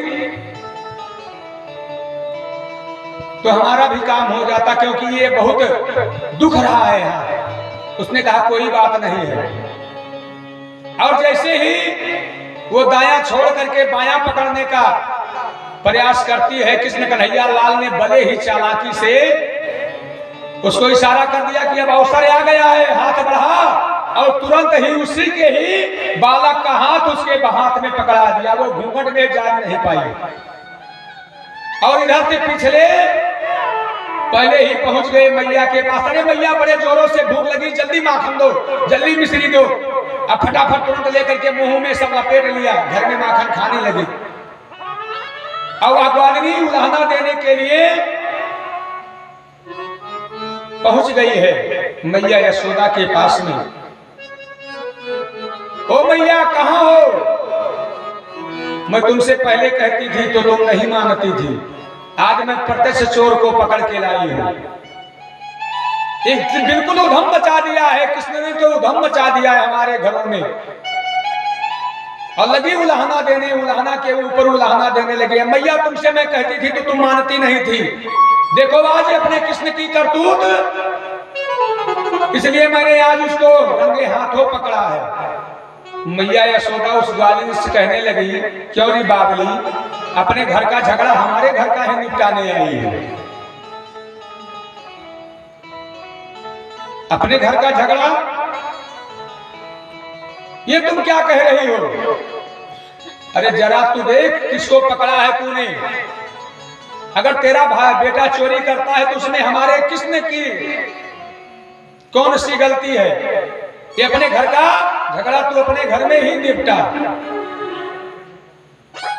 A: तो हमारा भी काम हो जाता, क्योंकि ये बहुत दुख रहा है यहाँ। उसने कहा कोई बात नहीं है, और जैसे ही वो दायां छोड़ करके बायां पकड़ने का प्रयास करती है, कृष्ण कन्हैया लाल ने बड़े ही चालाकी से उसको इशारा कर दिया कि अब अवसर आ गया है, हाथ बढ़ा, और तुरंत ही उसी के ही बालक का हाथ उसके हाथ में पकड़ा दिया। वो घूंघट में जा नहीं पाई, और इधर से पिछले पहले ही पहुंच गए मैया के पास। अरे मैया बड़े जोरों से भूख लगी, जल्दी माखन दो, जल्दी मिश्री दो। अब फटाफट तुरंत लेकर के मुंह में सब लपेट लिया, घर में माखन खाने लगी। अब ग्वालिनी उलाहना देने के लिए पहुंच गई है मैया यशोदा के पास में। ओ मैया कहां हो, मैं तुमसे पहले कहती थी तो तुम नहीं मानती थी, आज मैं प्रत्यक्ष चोर को पकड़ के लाई हूं। एक बिल्कुल उधम मचा दिया है, कृष्ण ने तो उधम मचा दिया है हमारे घरों में, और लगी उलाहना देने, उलाहना के ऊपर उलाहना देने लगे। मैया तुमसे मैं कहती थी तो तुम मानती नहीं थी, देखो आज अपने कृष्ण की करतूत, इसलिए मैंने आज उसको रंगे हाथों पकड़ा है। मैया यशोदा उस ग्वालिन से कहने लगी, क्यों री बाबली, अपने घर का झगड़ा हमारे घर का है निपटाने आई है, अपने घर का झगड़ा ये तुम क्या कह रही हो। अरे जरा तू देख किसको पकड़ा है तूने, अगर तेरा भाई बेटा चोरी करता है तो उसमें हमारे कृष्ण की कौन सी गलती है, ये अपने घर का झगड़ा तू अपने घर में ही निपटा।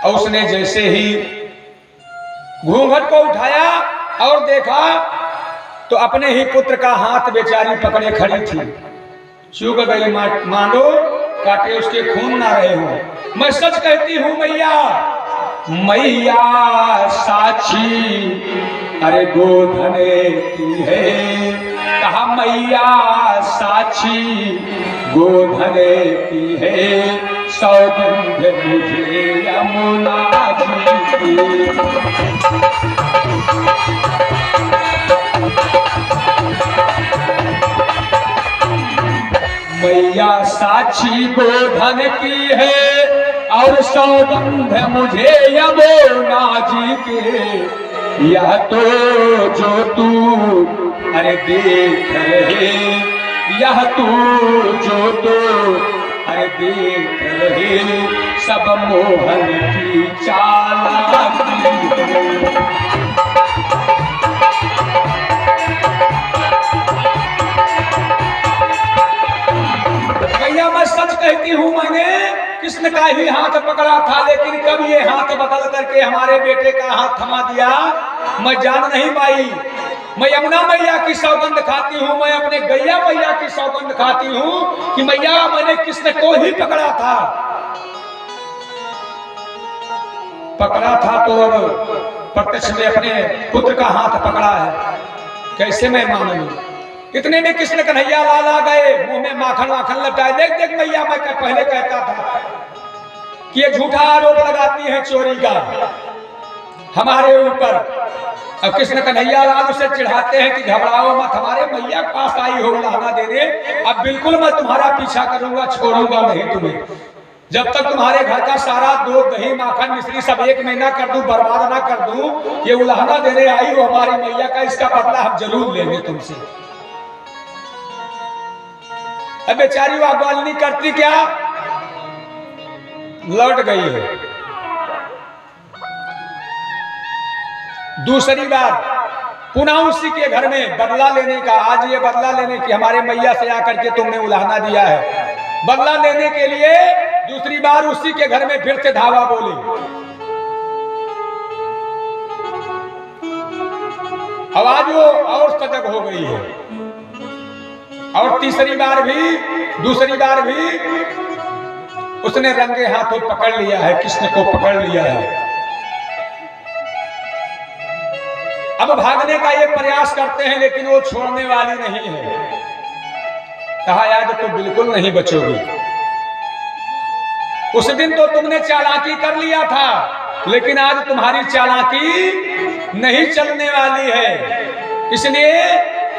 A: और उसने जैसे ही घूंघट को उठाया और देखा तो अपने ही पुत्र का हाथ बेचारी पकड़े खड़ी थी, चूक गई मानो काटे उसके खून ना रहे हो। मैं सच कहती हूँ मैया, मैया साक्षी अरे गोधने की है, कहा मैया साक्षी गोधने की है, सौगंध मुझे यमुना जी की। मैया साक्षी गोधन की है और सौगंध मुझे यमुना जी के, यह तो जो तू अरे देख रहे, यह तू जो तो अरे देख रहे, सब मोहन की चालाकी है। भैया मैं सच कहती हूँ, मैंने कृष्ण का ही हाथ पकड़ा था, लेकिन कब ये हाथ बदल करके हमारे बेटे का हाथ थमा दिया मैं जान नहीं पाई। मैं यमुना मैया की सौगंध खाती हूँ, मैं अपने गैया मैया की सौगंध खाती हूँ कि मैया मैंने कृष्ण को ही पकड़ा था तो अब प्रत्यक्ष में अपने पुत्र का हाथ पकड़ा है, कैसे मैं मानूं। इतने में कृष्ण कन्हैया लाल आ गए, मुंह में माखन वाखन लटाए। देख देख मैया, मैं पहले कहता था कि ये झूठा आरोप लगाती है चोरी का हमारे ऊपर। अब कृष्ण कन्हैया लाल उसे चिढ़ाते हैं कि घबराओ मत, हमारे मैया के पास आई हो लाना देने, अब बिल्कुल मैं तुम्हारा पीछा करूंगा, छोड़ूंगा नहीं तुम्हें। जब तक तुम्हारे घर का सारा दूध दही माखन मिश्री सब एक महीना कर दूं, बर्बाद ना कर दूं, ये उलाहना देने आई हो हमारी मैया का, इसका बदला हम जरूर लेंगे तुमसे। अब बेचारी वो अगवाल नहीं करती, क्या लौट गई है। दूसरी बार पुनः उसी के घर में बदला लेने का, आज ये बदला लेने की हमारे मैया से आकर के तुमने उलाहना दिया है, बदला लेने के लिए दूसरी बार उसी के घर में फिर से धावा बोली। आवाज वो और सजग हो गई है। और तीसरी बार भी, दूसरी बार भी उसने रंगे हाथों पकड़ लिया है, कृष्ण को पकड़ लिया है। अब भागने का ये प्रयास करते हैं, लेकिन वो छोड़ने वाली नहीं है। कहा आज तो बिल्कुल नहीं बचोगी। उस दिन तो तुमने चालाकी कर लिया था, लेकिन आज तुम्हारी चालाकी नहीं चलने वाली है। इसलिए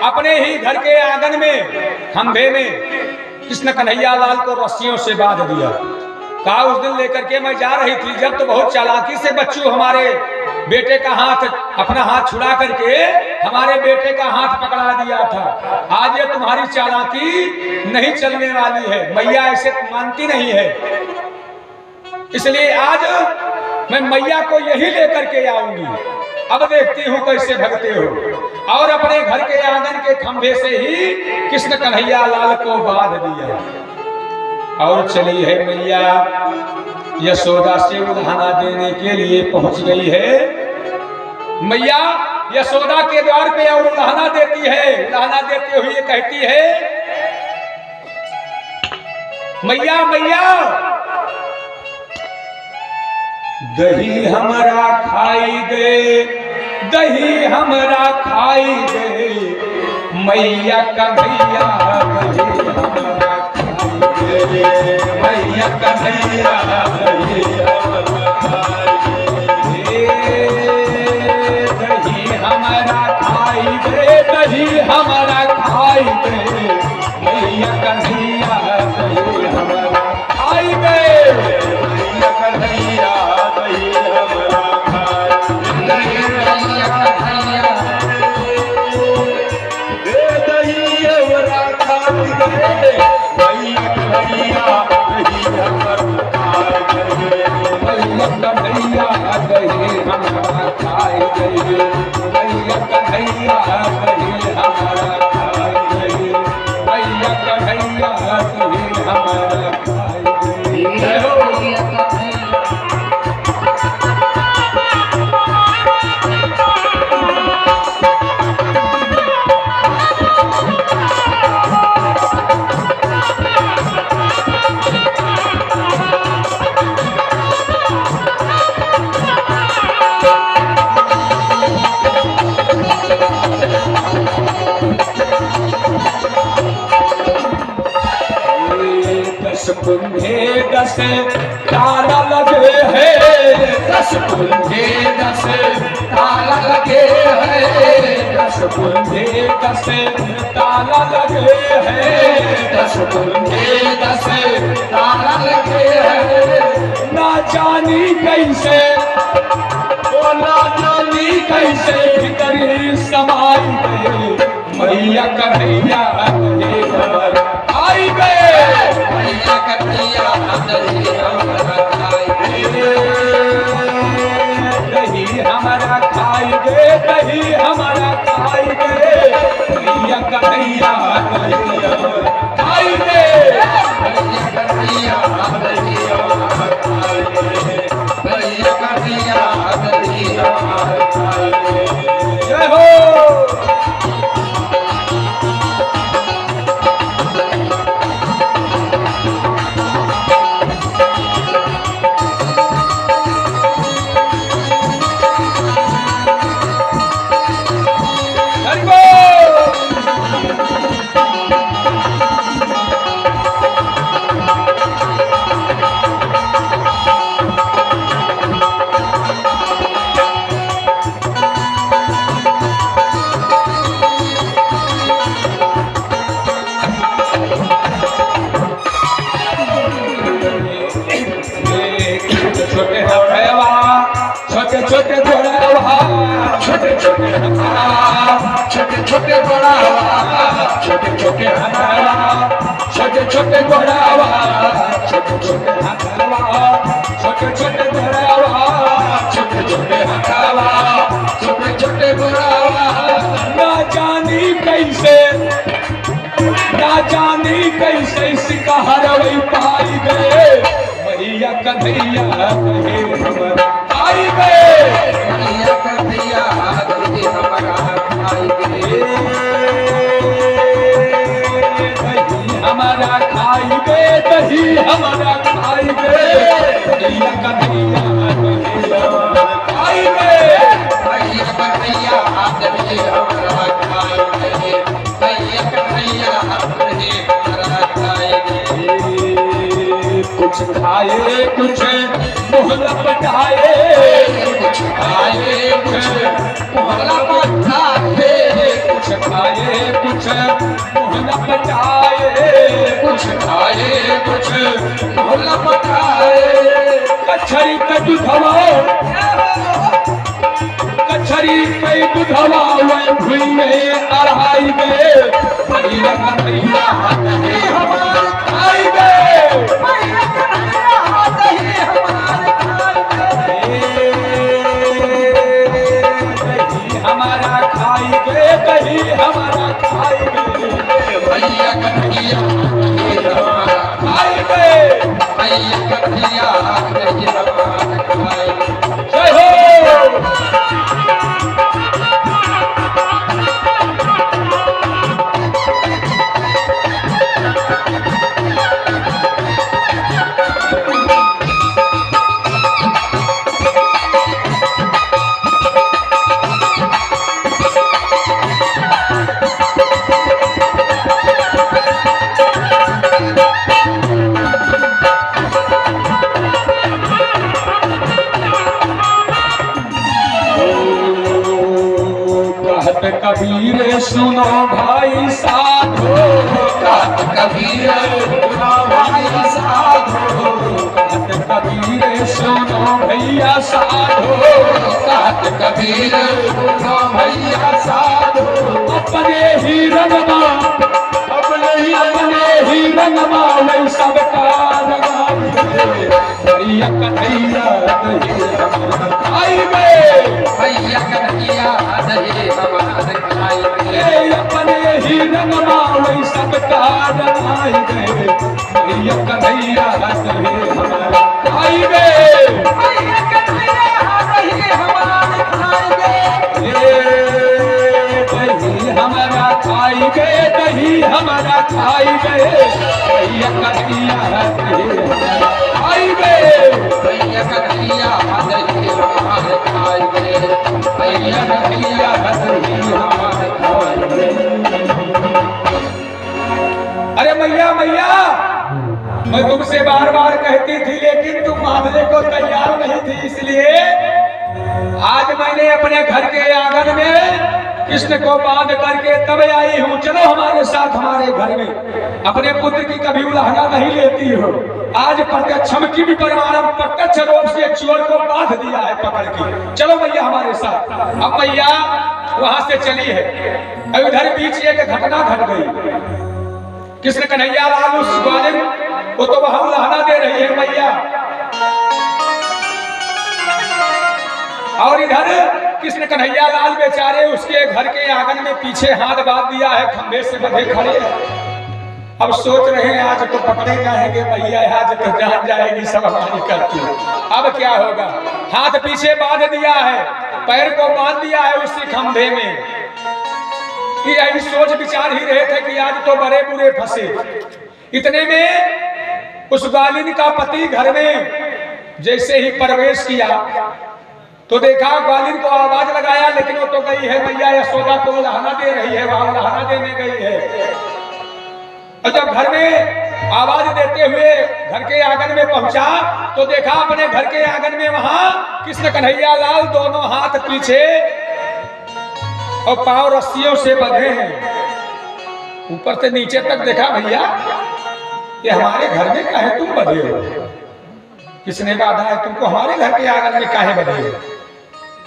A: अपने ही घर के आंगन में खंभे में कृष्ण कन्हैया लाल को रस्सियों से बांध दिया। कहा उस दिन लेकर के मैं जा रही थी, जब तो बहुत चालाकी से बच्चू हमारे बेटे का हाथ, अपना हाथ छुड़ा करके हमारे बेटे का हाथ पकड़ा दिया था। आज ये तुम्हारी चालाकी नहीं चलने वाली है, मैया ऐसे मानती नहीं है। इसलिए आज मैं मैया को यही लेकर के आऊंगी। अब देखती हूँ कैसे भगते हो। और अपने घर के आंगन के खंभे से ही कृष्ण कन्हैया लाल को बांध दिया। और चली है मैया यशोदा से उलाहना देने के लिए पहुंच गई है। मैया यशोदा के द्वार पे और उलाहना देती है। उलाहना देते हुए कहती है, मैया मैया दही हमरा खाई दे, दही हमरा खाई दे, मैया कन्हैया दही हमरा खाई दे, मैया कन्हैया दही हमरा खाई दे, दही हमरा खाई दे, दही हमरा खाई दे, मैया कन्हैया दही हमरा खाई दे, मैया कन्हैया कुंभे 10 ताला लगे हैं, 10 कुंभे 10 ताला लगे हैं, 10 कुंभे 10 ताला लगे हैं, 10 कुंभे 10 ताला लगे हैं। ना जानी कैसे, ओ ना जानी कैसे भीतर ही समाई गए, मैया कन्हैया आई गए, मैया कन्हैया दही हमारा खाई दे, दही हमारा खाई दे, मैया कन्हैया खाई दे, मैया कन्हैया मैया कन्हैया जय हो।
B: छोटे बड़ावा
A: छोटे छोटे हथवा छोटे छोटे घोड़ावा छोटे छोटे हथवा छोटे छोटे घोड़ावा छोटे छोटे हथवा
B: छोटे छोटे बड़ावा
A: ना जानी कैसे सिकहर वही पाई गए मैया कन्हैया कहे हमरा आई गए
B: मैया कन्हैया दही हमारा खाई गए
A: हमारा खाई गे दही हमारा खाई गे मैया कन्हैया खाई गे
B: मैया कन्हैया दही हमारा खाई गए मैया कन्हैया दही हमारा खाई गए
A: कुछ खाए कुछ मोहला पटाए
B: कुछ खाए कुछ मोहला पटाए
A: कुछ खाए कुछ मोहला पटाए
B: कुछ खाए कुछ मोहला पटाए
A: कछरी का दुधवा कछरी कई दुधवा वह भुइये अढ़ाई गे मैया कन्हैया दही हमारा खाई गे
B: मैया कन्हैया दही हमारा खाई
A: दही हमारा खाई गे दही हमारा खाई गे
B: मैया कन्हैया दही हमारा
A: खाई गे
B: मैया कन्हैया दही हमारा खाई
A: जय हो कहत कबीर सुनो भाई साधो
B: कहत कबीर सुनो भाई साधो
A: कहत कबीर सुनो भैया साधो
B: कहत कबीर सुनो भैया साधो
A: अपने ही रंगमा वही सबका भैया कन्हैया दही हमारा खाई गे
B: मैया कन्हैया दही हमारा खाई
A: ए अपने ही रंगमा वही सबका रंगाई गे भैया कन्हैया दही हमारा खाई गे
B: मैया कन्हैया दही हमारा खाई
A: दही हमारा खाई गे दही हमारा खाई गे भैया कन्हैया दही हमारा खाई गे
B: मैया कन्हैया दही हमारा खाई मैया कन्हैया दही हमारा खाई
A: अरे मैया मैया मैं तुमसे बार बार कहती थी लेकिन तुम मानने को तैयार नहीं थी इसलिए आज मैंने अपने घर के आंगन में कृष्ण को बांध करके तब आई हूँ। चलो हमारे साथ हमारे घर में। अपने पुत्र की कभी उलाहना नहीं लेती हो। आज प्रत्यक्षम की भी परिमाणम प्रत्यक्ष रूप से चोर को बांध दिया है पकड़ के। चलो मैया हमारे साथ। अब मैया वहां से चली है। अब इधर बीच एक घटना घट गई। कृष्ण कन्हैया लाल उस ग्वालिन वो तो वहां उलाहना दे रही है मैया, और इधर कृष्ण कन्हैया लाल बेचारे उसके घर के आंगन में पीछे हाथ बांध दिया है, खंभे से बंधे खड़े हैं। अब सोच रहे हैं आज तो पकड़े जाएंगे मैया, आज तो जान जाएगी सब हमारी करती। अब क्या होगा? हाथ पीछे बांध दिया है, पैर को बांध दिया है उसी खंभे में। यही सोच विचार ही रहे थे कि आज तो बड़े बुरे फंसे। इतने में उस ग्वालिन का पति घर में जैसे ही प्रवेश किया तो देखा ग्वालिन को आवाज लगाया, लेकिन वो तो गई है मैया यशोदा को उलाहना दे रही है, वहां उलाहना देने गई है। और जब घर में आवाज देते हुए घर के आंगन में पहुंचा तो देखा अपने घर के आंगन में वहां कृष्ण कन्हैया लाल दोनों हाथ पीछे और पांव रस्सियों से बंधे हैं, ऊपर से नीचे तक। देखा भैया ये हमारे घर में काहे तुम बंधे हो? किसने बांधा है तुमको? हमारे घर के आंगन में काहे बंधे हो?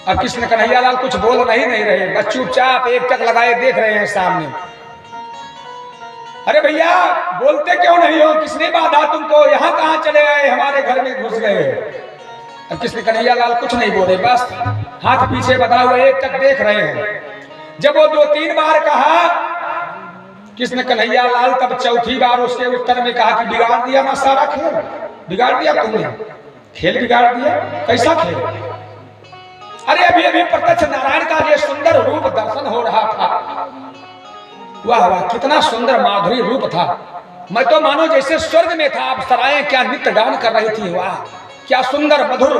A: अब कृष्ण कन्हैया लाल कुछ बोल नहीं रहे, बस चुपचाप एक टक लगाए देख रहे हैं सामने। अरे भैया बोलते क्यों नहीं हो, किसने बाधा तुमको, यहाँ कहाँ चले आए, हमारे घर में घुस गए। अब कृष्ण कन्हैया लाल कुछ नहीं बोले, बस हाथ पीछे बढ़ा हुआ एक टक देख रहे हैं। जब वो 2-3 बार कहा कृष्ण कन्हैया लाल, तब चौथी बार उसके उत्तर में कहा कि बिगाड़ दिया ना सारा खेल, बिगाड़ दिया तुमने, खेल बिगाड़ दिया। कैसा खेल? अरे अभी अभी प्रत्यक्ष नारायण का ये सुंदर रूप दर्शन हो रहा था। वाह वाह, कितना सुंदर माधुरी रूप था। मैं तो मानो जैसे स्वर्ग में था। अब सराएं क्या नित्य गान कर रही थी, वाह क्या सुंदर मधुर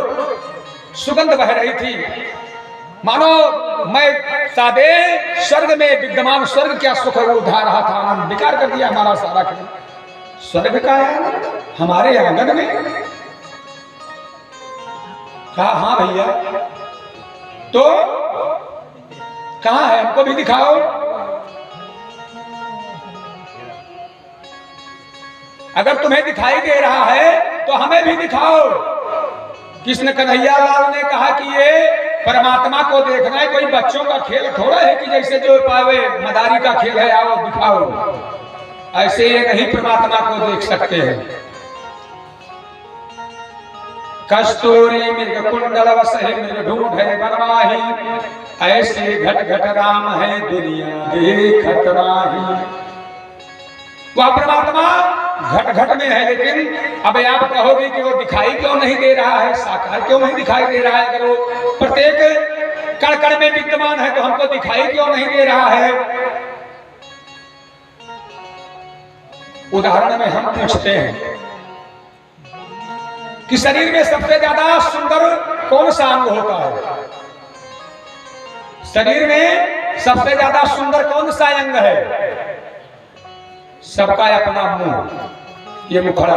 A: सुगंध बह रही थी। मानो मैं सादे स्वर्ग में विद्यमान स्वर्ग क्या सुख उठा रहा था। आनंद बेकार कर दिया हमारा सारा खेल। स्वर्ग का आनंद हमारे आंगन में? कहा हाँ भैया, तो कहाँ है, हमको भी दिखाओ। अगर तुम्हें दिखाई दे रहा है तो हमें भी दिखाओ। कृष्ण कन्हैया लाल ने कहा कि ये परमात्मा को देखना है, कोई बच्चों का खेल थोड़ा है कि जैसे जो पावे मदारी का खेल है, आओ दिखाओ। ऐसे ये नहीं परमात्मा को देख सकते हैं। कस्तूरी मृग कुंडल वस है, मृग ढूंढ है बनवाही, ऐसे घट घट राम है दुनिया देखत राही। वह परमात्मा घट घट में है, लेकिन अब आप कहोगे कि वो दिखाई क्यों नहीं दे रहा है, साकार क्यों नहीं दिखाई दे रहा है? अगर वो प्रत्येक कण कण में विद्यमान है तो हमको दिखाई क्यों नहीं दे रहा है? उदाहरण में हम पूछते हैं कि शरीर में सबसे ज्यादा सुंदर कौन सा अंग होता है? शरीर में सबसे ज्यादा सुंदर कौन सा अंग है? सबका अपना मुंह, ये मुखड़ा,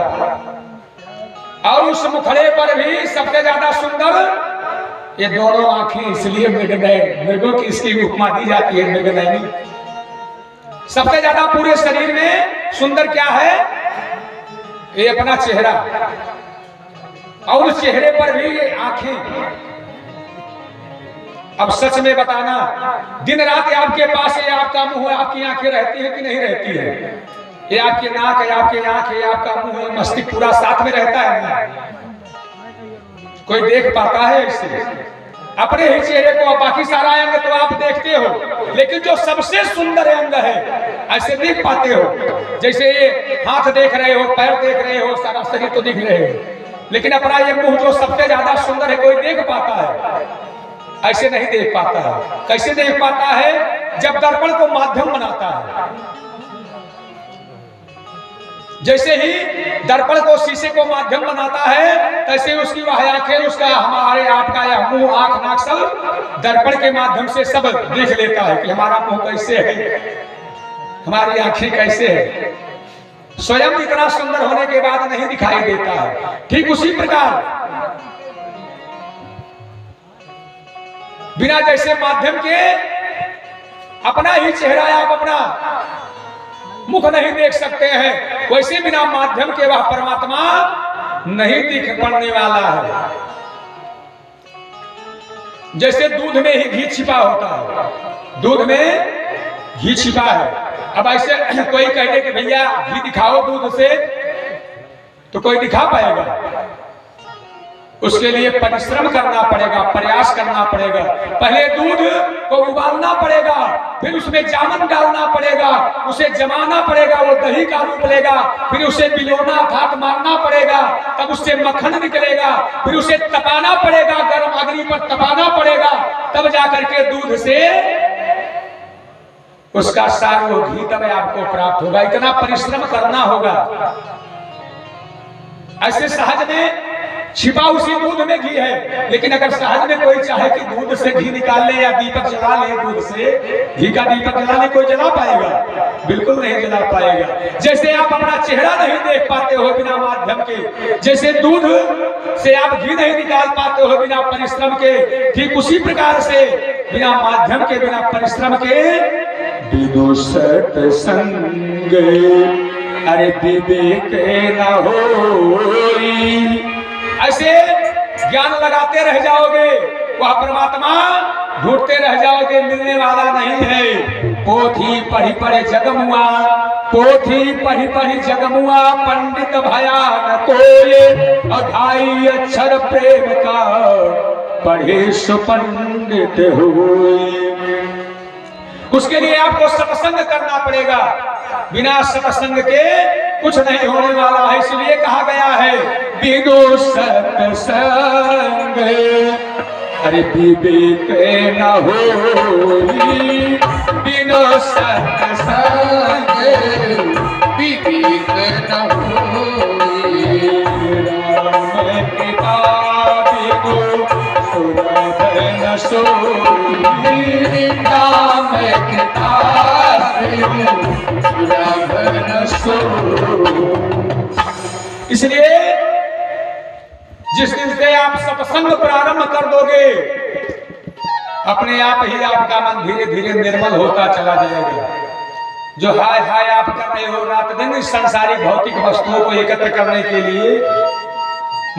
A: और उस मुखड़े पर भी सबसे ज्यादा सुंदर ये दोनों आंखें, इसलिए मृगों की इसकी उपमा दी जाती है मृगनयनी। सबसे ज्यादा पूरे शरीर में सुंदर क्या है? ये अपना चेहरा, और उस चेहरे पर भी ये आंखें। अब सच में बताना, दिन रात आपके पास ये आपका मुंह, आपकी आंखें रहती है कि नहीं रहती है? ये आपकी नाक है, आपकी आंख है, आपका मुंह है, मस्तिष्क पूरा साथ में रहता है ना? कोई देख पाता है इसे? अपने ही चेहरे को, बाकी सारा अंग तो आप देखते हो, लेकिन जो सबसे सुंदर अंग है ऐसे देख पाते हो? जैसे ये हाथ देख रहे हो, पैर देख रहे हो, सारा शरीर तो दिख रहे हो, लेकिन अपना ये मुंह जो सबसे ज्यादा सुंदर है, कोई देख पाता है? ऐसे नहीं देख पाता है। कैसे देख पाता है? जब दर्पण को माध्यम बनाता है। जैसे ही दर्पण को, शीशे को माध्यम बनाता है, तैसे उसकी वह आंखें, उसका, हमारे आपका या मुंह, आंख, नाक सब दर्पण के माध्यम से सब देख लेता है कि हमारा मुंह कैसे है, हमारी आंखें कैसे है। स्वयं इतना सुंदर होने के बाद नहीं दिखाई देता है। ठीक उसी प्रकार बिना जैसे माध्यम के अपना ही चेहरा, आप अपना मुख नहीं देख सकते हैं, वैसे बिना माध्यम के वह परमात्मा नहीं दिख पड़ने वाला है। जैसे दूध में ही घी छिपा होता है, दूध में घी छिपा है। अब ऐसे कोई कह दे कि भैया घी दिखाओ दूध से, तो कोई दिखा पाएगा? उसके लिए परिश्रम करना पड़ेगा, प्रयास करना पड़ेगा। पहले दूध को उबालना पड़ेगा, फिर उसमें जामन डालना पड़ेगा, उसे जमाना पड़ेगा, वो दही का रूप लेगा, फिर उसे बिलोना, घाट मारना पड़ेगा, तब उससे मक्खन निकलेगा, फिर उसे तपाना पड़ेगा, गर्म अग्नि पर तपाना पड़ेगा, तब जाकर के दूध से उसका सार, वो घी तब आपको प्राप्त होगा। इतना परिश्रम करना होगा। ऐसे सहज में छिपा उसी दूध में घी है, लेकिन अगर सहज में कोई चाहे कि दूध से घी निकाल ले या दीपक जला ले, दूध से घी का दीपक जलाने कोई जला पाएगा? बिल्कुल नहीं जला पाएगा। जैसे आप अपना चेहरा नहीं देख पाते हो बिना माध्यम के, जैसे दूध से आप घी नहीं निकाल पाते हो बिना परिश्रम के, ठीक उसी प्रकार से बिना माध्यम के, बिना परिश्रम के बिनु सत्संग अरे विवेक न होई। ऐसे ज्ञान लगाते रह जाओगे, वह परमात्मा ढूंढते रह जाओगे, मिलने वाला नहीं है। पोथी पढ़ी पढ़े जगमुआ, पोथी पढ़ी पढ़ी जगमुआ, पंडित भया न कोई, अढ़ाई अक्षर प्रेम का पढ़े सुपंडित हुए। उसके लिए आपको सत्संग करना पड़ेगा, बिना सत्संग के कुछ नहीं होने वाला है। इसलिए कहा गया है बिनु सत्संग अरे विवेक न होई, बिनु सत्संग
B: विवेक न होई।
A: राम पिता बिनु सुरभ न सोई,
B: राम कृपा बिनु सुरभ न सोई।
A: इसलिए जिस दिन से आप सत्संग प्रारंभ कर दोगे, अपने आप ही आपका मन धीरे धीरे निर्मल होता चला जाएगा। जो हाय हाय आप कर रहे हो रात दिन संसारिक भौतिक वस्तुओं को एकत्र करने के लिए,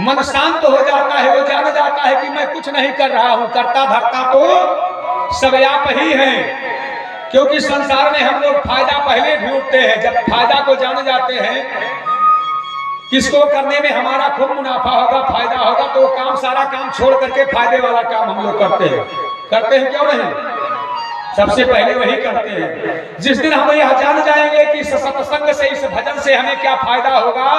A: मन शांत हो जाता है। वो जान जाता है कि मैं कुछ नहीं कर रहा हूं, करता धरता तो सब आप ही हैं। क्योंकि संसार में हम लोग फायदा पहले ढूंढते हैं। जब फायदा को जान जाते हैं, किसको करने में हमारा खूब मुनाफा होगा, फायदा होगा, तो काम सारा काम छोड़ करके फायदे वाला काम हम लोग करते हैं। क्यों नहीं? सबसे पहले वही करते हैं। जिस दिन हम यह जान जाएंगे कि सत्संग से, इस भजन से हमें क्या फायदा होगा,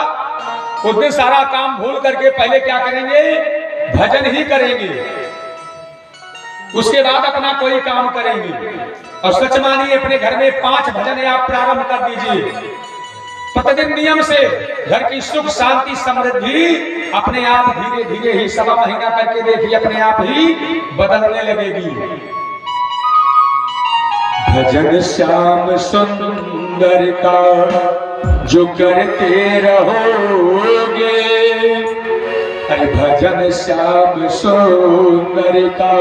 A: उस दिन सारा काम भूल करके पहले क्या करेंगे? भजन ही करेंगे। उसके बाद अपना कोई काम करेंगे। और सच मानिए, अपने घर में 5 भजन आप प्रारंभ कर दीजिए प्रतिदिन नियम से। घर की सुख शांति समृद्धि अपने आप धीरे धीरे ही सवा महीना करके देखिए, अपने आप ही बदलने लगेगी। भजन श्याम सुंदर का जो करते रहोगे, अरे भजन श्याम सुंदर का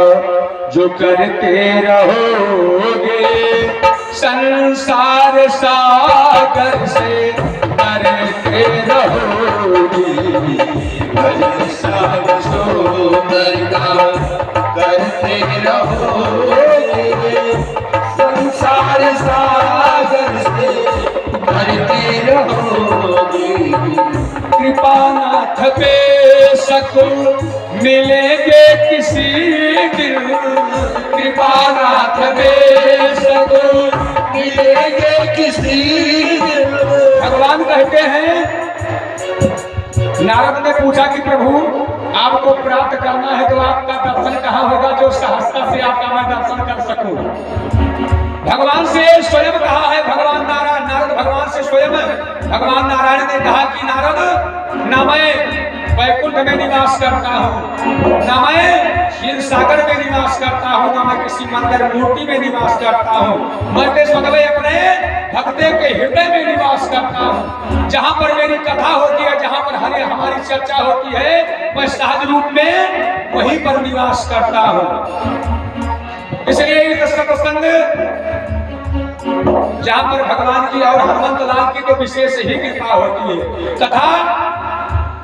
A: जो करते रहोगे, संसार सागर से तरते रहोगे।
B: भजन श्याम सुंदर का करते रहोगे, संसार सागर से तरते रहोगे।
A: कृपानाथ पे सको मिलेंगे किसी दिन, कृपानाथ पे सको
B: मिलेंगे किसी दिन।
A: भगवान कहते हैं, नारद ने पूछा कि प्रभु आपको प्राप्त करना है तो आपका दर्शन कहाँ होगा, जो सहजता से आपका मैं दर्शन कर सकूं। भगवान से स्वयं कहा है, भगवान नारायण, नारद भगवान से स्वयं भगवान नारायण ने कहा कि नारद, ना मैं वैकुंठ में निवास करता हूँ, ना मैं क्षीर सागर में निवास करता हूँ, ना मैं किसी मंदिर मूर्ति में निवास करता हूँ। मैं तो सदैव अपने भक्तों के हृदय में निवास करता हूँ। जहाँ पर मेरी कथा होती है, जहाँ पर हमारी चर्चा होती है, मैं सहज रूप में वहीं पर निवास करता हूँ। इसलिए इस सत्संग जहाँ पर भगवान की और हनुमंत लाल की तो विशेष ही कृपा होती है। कथा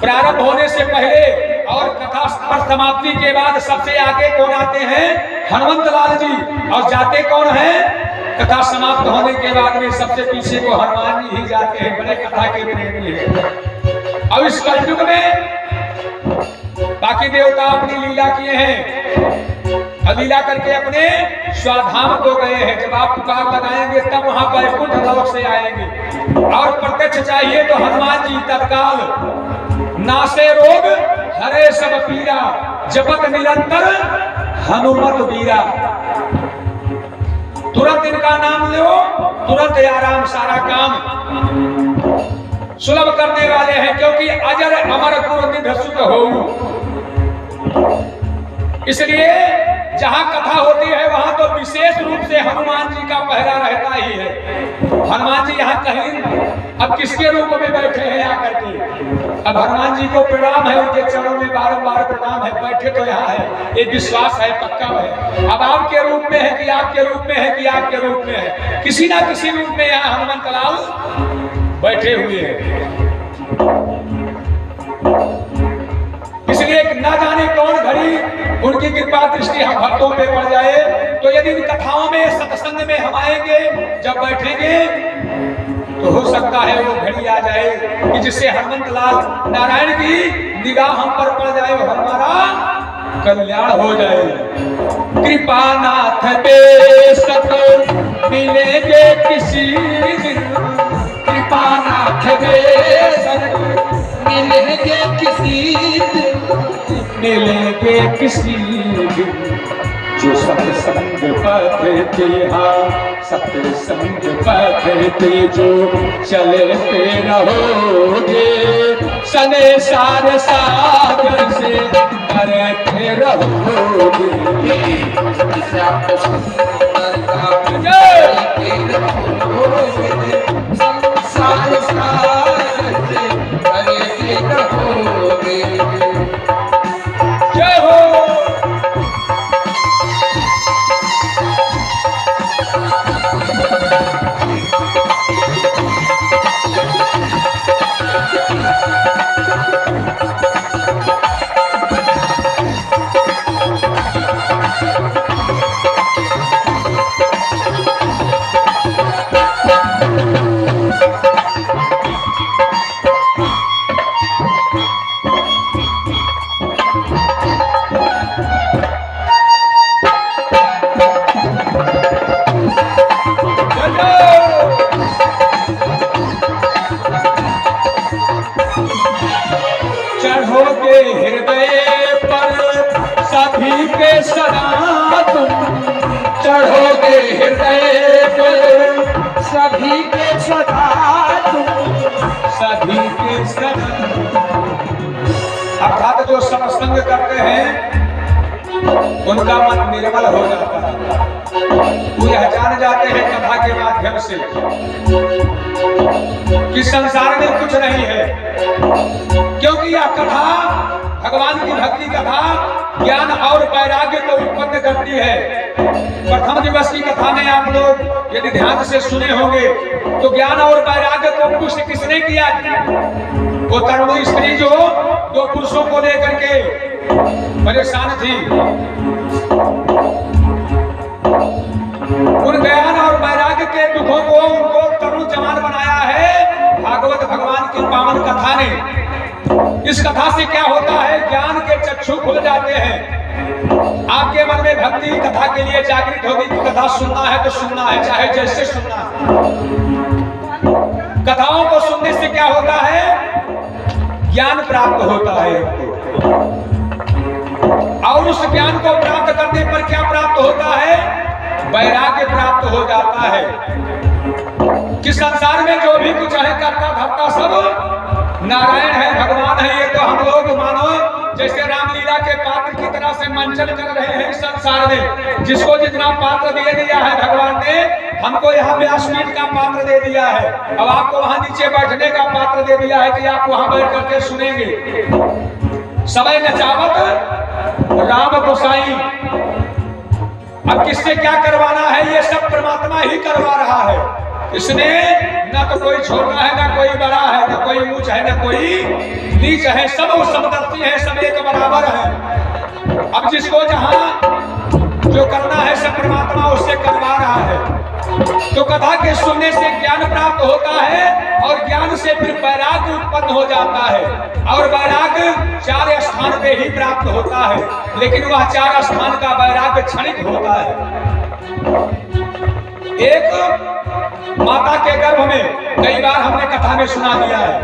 A: प्रारंभ होने से पहले और कथा समाप्ति के बाद सबसे आगे कौन आते हैं? हनुमंत लाल जी। और जाते कौन है? कथा समाप्त होने के बाद में सबसे पीछे को हनुमान जी ही जाते हैं। बड़े कथा के प्रेमी है। अब इस कलयुग में बाकी देवता अपनी लीला किए हैं, लीला करके अपने स्वाधाम को गए हैं। जब आप पुकार लगाएंगे तब वहां वैकुंठ लोक से आएंगे। और प्रत्यक्ष चाहिए तो हनुमान जी तत्काल नासे रोग हरे सब पीरा, जपत निरंतर हनुमत वीरा। तुरंत इनका नाम लो, तुरंत आराम, सारा काम सुलभ करने वाले हैं। क्योंकि अजर अमर गुरु निध सुत हो। इसलिए जहां कथा होती है वहां तो विशेष रूप से हनुमान जी का पहरा रहता ही है। हनुमान जी यहाँ कहीं अब किसके रूप में बैठे हैं आकर के? अब हनुमान जी को प्रणाम है, उनके चरणों में बारंबार प्रणाम है। बैठे तो यहाँ है, एक विश्वास है, पक्का है। अब आपके रूप में है कि आपके रूप में है कि आपके रूप में है, किसी ना किसी रूप में यहाँ हनुमंत लाल बैठे हुए हैं। इसलिए ना जाने कौन घड़ी उनके उनकी कृपा दृष्टि हम भक्तों पे पड़ जाए तो यदि इन कथाओं में सत्संग में हम आएंगे, जब बैठेंगे तो हो सकता है वो घड़ी आ जाए कि जिससे हनुमंत लाल नारायण की निगाह हम पर पड़ जाए और हमारा कल्याण हो जाए। कृपानाथ बेशक मिलेंगे किसी दिन, कृपानाथ बेशक
B: मिलेंगे किसी दिन,
A: मिलेंगे किसी दिन, जो सत्संग पढ़ते हाँ सत्संग पढ़ते जो चलते रहोगे, सने सारे सागर से करते रहोगे।
B: संसार सागर से करते रहोगे।
A: जय हो। चढ़ोगे हृदय पर सभी के सदा तुम, चढ़ोगे हृदय पर
B: सभी के सदा तुम,
A: सभी के सदा। अर्थात जो सत्संग करते हैं उनका मन निर्मल हो जाता है, वो यह जान जाते हैं कथा के माध्यम से कि संसार में कुछ नहीं है, क्योंकि यह कथा भगवान की भक्ति कथा ज्ञान और वैराग्य को उत्पन्न करती है। प्रथम दिवस की कथा में आप लोग यदि ध्यान से सुने होंगे तो ज्ञान और वैराग्य को पुष्ट किसने किया? वो तरुणी स्त्री जो दो पुरुषों को लेकर के परेशान थी, उन ज्ञान और वैराग्य के दुखों को उनको तरुण जवान बनाया है भागवत भगवान की पावन कथा ने। इस कथा से क्या होता है? ज्ञान के चक्षु खुल जाते हैं, आपके मन में भक्ति कथा के लिए जागृत होगी कि कथा सुनना है तो सुनना है, चाहे जैसे सुनना है। कथाओं को सुनने से क्या होता है? ज्ञान प्राप्त होता है और उस ज्ञान को प्राप्त करने पर क्या प्राप्त होता है? वैराग्य प्राप्त हो जाता है कि संसार में जो भी कुछ है करता धरता सब नारायण है, भगवान है। ये तो हम लोग मानो जैसे रामलीला के पात्र की तरह से मंचन कर रहे हैं संसार में, जिसको जितना पात्र दे दिया है भगवान ने, हमको यहाँ व्यासपीठ का पात्र दे दिया है, अब आपको वहां नीचे बैठने का पात्र दे दिया है कि आप वहां बैठ करके सुनेंगे। समय नचावत राम गोसाई, अब किससे क्या करवाना है? ये सब परमात्मा ही करवा रहा है। इसने ना तो कोई छोटा है, ना कोई बड़ा है, ना कोई ऊंच है, ना कोई नीच है, सब समदर्शी है, सब एक बराबर है। अब जिसको जहां जो करना है सब परमात्मा उससे करवा रहा है। तो कथा के सुनने से ज्ञान प्राप्त होता है और ज्ञान से फिर वैराग्य उत्पन्न हो जाता है और वैराग्य 4 स्थान पे ही प्राप्त होता है, लेकिन वह 4 स्थान का वैराग्य क्षणिक होता है। एक माता के गर्भ में, कई बार हमने कथा में सुना दिया है,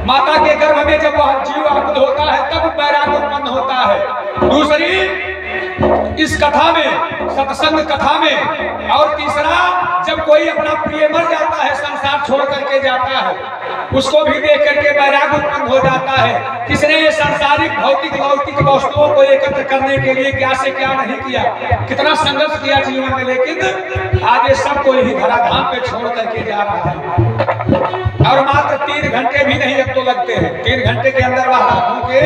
A: माता के गर्भ में जब वह जीव आकुल होता है तब वैराग्य उत्पन्न होता है। दूसरी इस कथा में, सत्संग कथा में, और तीसरा जब कोई अपना प्रिय मर जाता है, संसार छोड़ करके जाता है, उसको भी देख करके वैराग्य उत्पन्न हो जाता है। किसने ये सांसारिक भौतिक लौकिक वस्तुओं को एकत्र करने के लिए क्या से क्या नहीं किया, कितना संघर्ष किया जीवन में, लेकिन आज ये सबको यही धराधाम पे छोड़ करके जा रहा है। और मात्र 3 घंटे भी नहीं अब तो लगते हैं, 3 घंटे के अंदर वह लाखों के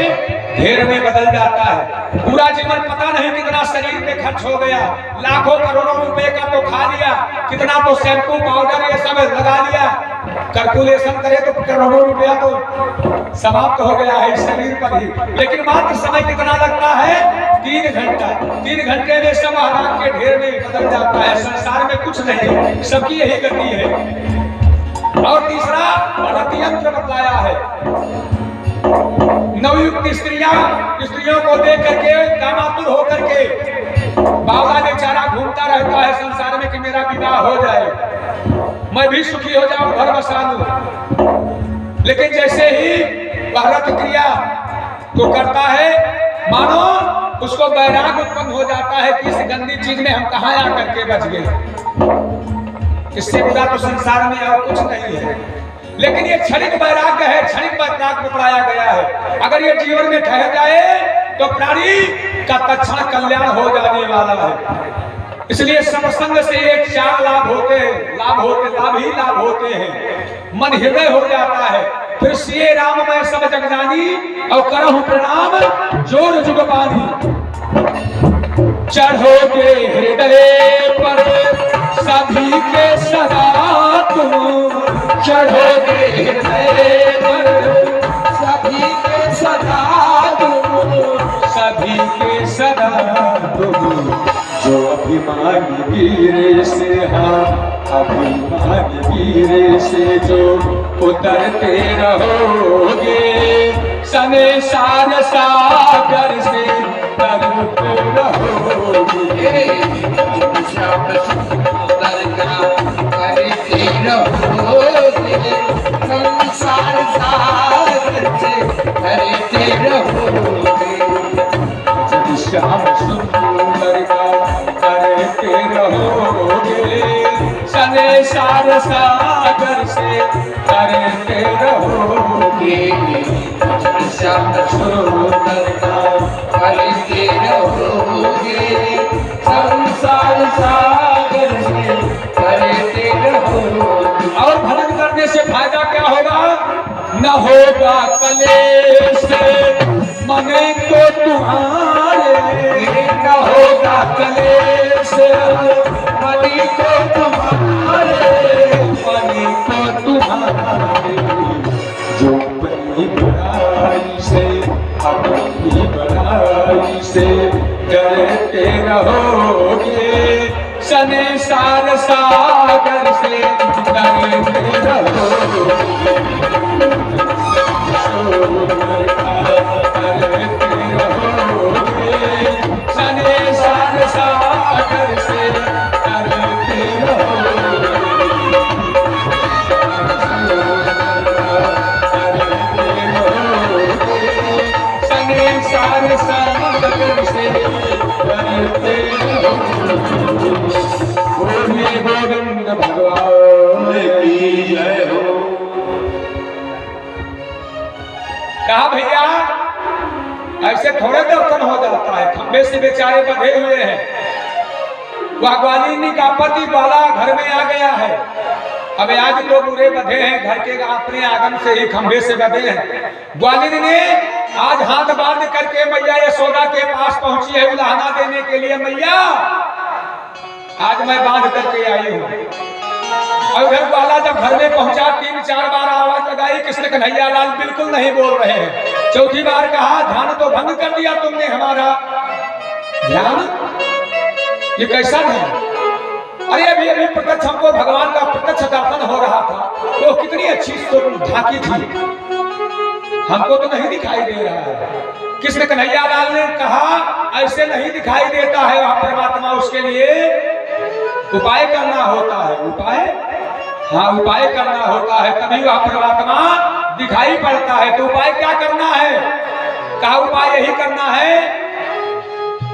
A: ढेर में बदल जाता है। पूरा जीवन पता नहीं कितना शरीर में खर्च हो गया, लाखों करोड़ों रुपए का तो खा लिया, कितना तो शैम्पू पाउडर ये सब लगा लिया, कैलकुलेशन करे तो करोड़ों रुपया तो समाप्त हो गया है इस शरीर पर ही, लेकिन मात्र समय कितना लगता है? 3 घंटा। 3 घंटे में सब आराम के ढेर में बदल जाता है। संसार में कुछ नहीं, सबकी यही गति है। और तीसरा भरत यंत्र बतलाया है। नवयुक्त स्त्रियों को देख करके कामातुर होकर के बाबा बेचारा घूमता रहता है संसार में कि मेरा विवाह हो जाए, मैं भी सुखी हो जाऊं, घर बसा लूं। लेकिन जैसे ही भारत क्रिया को करता है, मानो उसको वैराग उत्पन्न हो जाता है कि इस गंदी चीज में हम कहां आकर के बच गए। इससे बुरा तो संसार में और कुछ नहीं है। लेकिन ये क्षणिक वैराग्य है, क्षणिक वैराग्य बताया गया है। अगर ये जीवन में ठहर जाए तो प्राणी का तत्क्षण कल्याण हो जाने वाला है। इसलिए सत्संग से एक 4 लाभ होते हैं। मन हृदय हो जाता है। फिर सिए राम मैं सब जग जानी और करहु प्रणाम जोर जुग पानी। चढ़ोगे हृदय पर सभी के सदा तुम, चढ़ोगे हृदय पर सभी के सदा तुम, सभी के सदा तुम। जो अभिमानी वीर से, हाँ अभिमानी वीर से जो उतरते रहोगे, संसार सागर से तरते रहोगे। संसार सागर से तरते रहोगे। श्याम सुंदर का करते रहोगे, संसार सागर से करते रहोगे। श्याम सुंदर का करते रहोगे, संसार सागर से करते रहोगे। और भजन करने से फायदा क्या होगा? न होगा कलेश मन को तुम्हारे, न होगा कलेश मन को तुम्हारे, मन को तुम्हारे। जो अपनी बड़ाई से, अपनी बड़ाई से डरते रहोगे, संसार सागर से डरते रहोगे। गोविंद भगवान की जय हो। कहा भैया ऐसे थोड़े दर्शन हो जाता है, खंबे से बेचारे बंधे हुए हैं। वह ग्वालिनी का पति वाला घर में आ गया है। अब आज तो बुरे बंधे हैं, घर के अपने आंगन से ही खंबे से बंधे हैं। ग्वालिनी ने आज हाथ बांध करके मैया यशोदा के पास पहुंची है उलाहना देने के लिए। मैया आज मैं बांध करके आई हूँ। और उधर ग्वाला जब घर में पहुंचा 3-4 बार आवाज लगाई, कृष्ण कन्हैया लाल बिल्कुल नहीं बोल रहे हैं। चौथी बार कहा ध्यान तो भंग कर दिया तुमने हमारा। ध्यान? ये कैसा ध्यान? अरे अभी अभी प्रत्यक्ष हमको भगवान का प्रत्यक्ष दर्शन हो रहा था, तो कितनी अच्छी झांकी थी, हमको तो नहीं दिखाई दे रहा है। कृष्ण कन्हैया लाल ने कहा ऐसे नहीं दिखाई देता है वह परमात्मा, उसके लिए उपाय करना होता है। उपाय? हाँ उपाय करना होता है, तभी वह परमात्मा दिखाई पड़ता है। तो उपाय क्या करना है? कहा उपाय यही करना है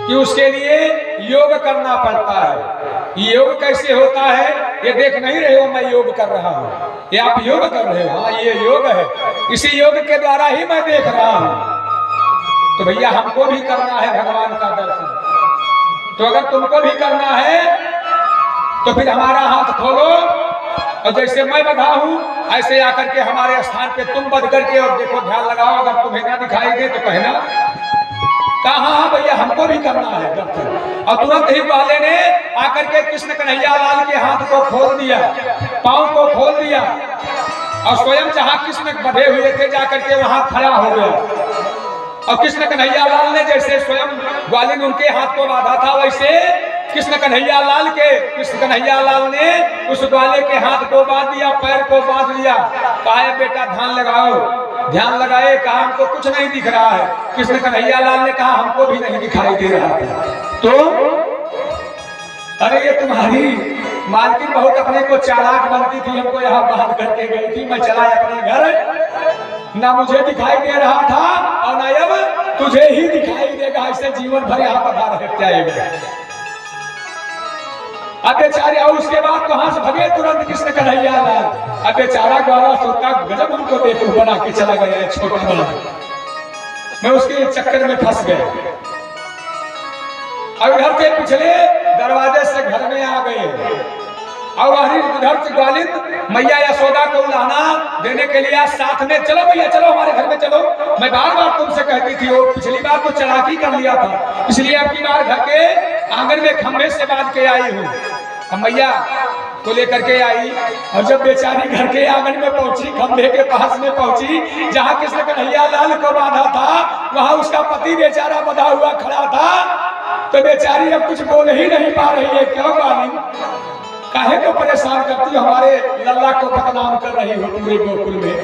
A: कि उसके लिए योग करना पड़ता है। योग कैसे होता है? ये देख नहीं रहे हो मैं योग कर रहा हूँ, ये आप योग कर रहे हो। हाँ ये योग है, इसी योग के द्वारा ही मैं देख रहा हूँ। तो भैया हमको भी करना है भगवान का दर्शन। तो अगर तुमको भी करना है तो फिर हमारा हाथ खोलो और जैसे मैं बधा हूं ऐसे आकर के हमारे स्थान पे तुम बध करके और देखो, ध्यान लगाओ। अगर तुम्हें ना दिखाई दे तो कहना। कहा भैया हमको भी करना है दर्शन। और तुरंत ही वाले ने आकर के कृष्ण कन्हैया लाल के हाथ को खोल दिया, पांव को खोल दिया और स्वयं जहां कृष्ण बंधे हुए थे जाकर के वहां खड़ा हो गया। और कृष्ण कन्हैया लाल ने जैसे स्वयं ग्वालिन उनके हाथ को बांधा था, वैसे कृष्ण कन्हैया लाल ने उस ग्वाले के हाथ को बांध दिया, पैर को बांध दिया। कहा बेटा ध्यान लगाओ, ध्यान लगाए। कहा हमको कुछ नहीं दिख रहा है। कृष्ण कन्हैया लाल ने कहा हमको भी नहीं दिखाई दे रहा था। तो अरे ये तुम्हारी मालकिन बहुत अपने को चालाक बनती थी, हमको यहाँ बांध करके गई थी, मैं चला अपने घर, ना मुझे दिखाई दे रहा था और ना अब तुझे ही दिखाई देगा। ऐसे जीवन भर यहाँ बता रह जाएगा। अब बेचारे, और उसके बाद कहां से भगे तुरंत कृष्ण कन्हैया लाल। अब बेचारा ग्वाला सोता गजब हमको बेवकूफ बना के चला गया छोटा बड़ा। मैं उसके चक्कर में फंस गया। और घर के पिछले दरवाजे से घर में आ गए और उधर से ग्वालिन मैया यशोदा को लाना देने के लिए साथ में, चलो भैया चलो हमारे घर में चलो। मैं बार बार तुमसे कहती थी, वो पिछली बार तो चालाकी कर लिया था, इसलिए अब की बार घर के आंगन में खंभे से बांध के आई हूँ। हम मैया को लेकर के आई और जब बेचारी घर के आंगन में पहुंची, खंभे के पास में पहुंची जहां कृष्ण कन्हैया लाल को बांधा था, वहां उसका पति बेचारा बंधा हुआ खड़ा था। तो बेचारी अब कुछ बोल ही नहीं पा रही है। क्यों ग्वालिन, काहे को परेशान करती हो, हमारे लल्ला को बदनाम कर रही हो पूरे गोकुल में।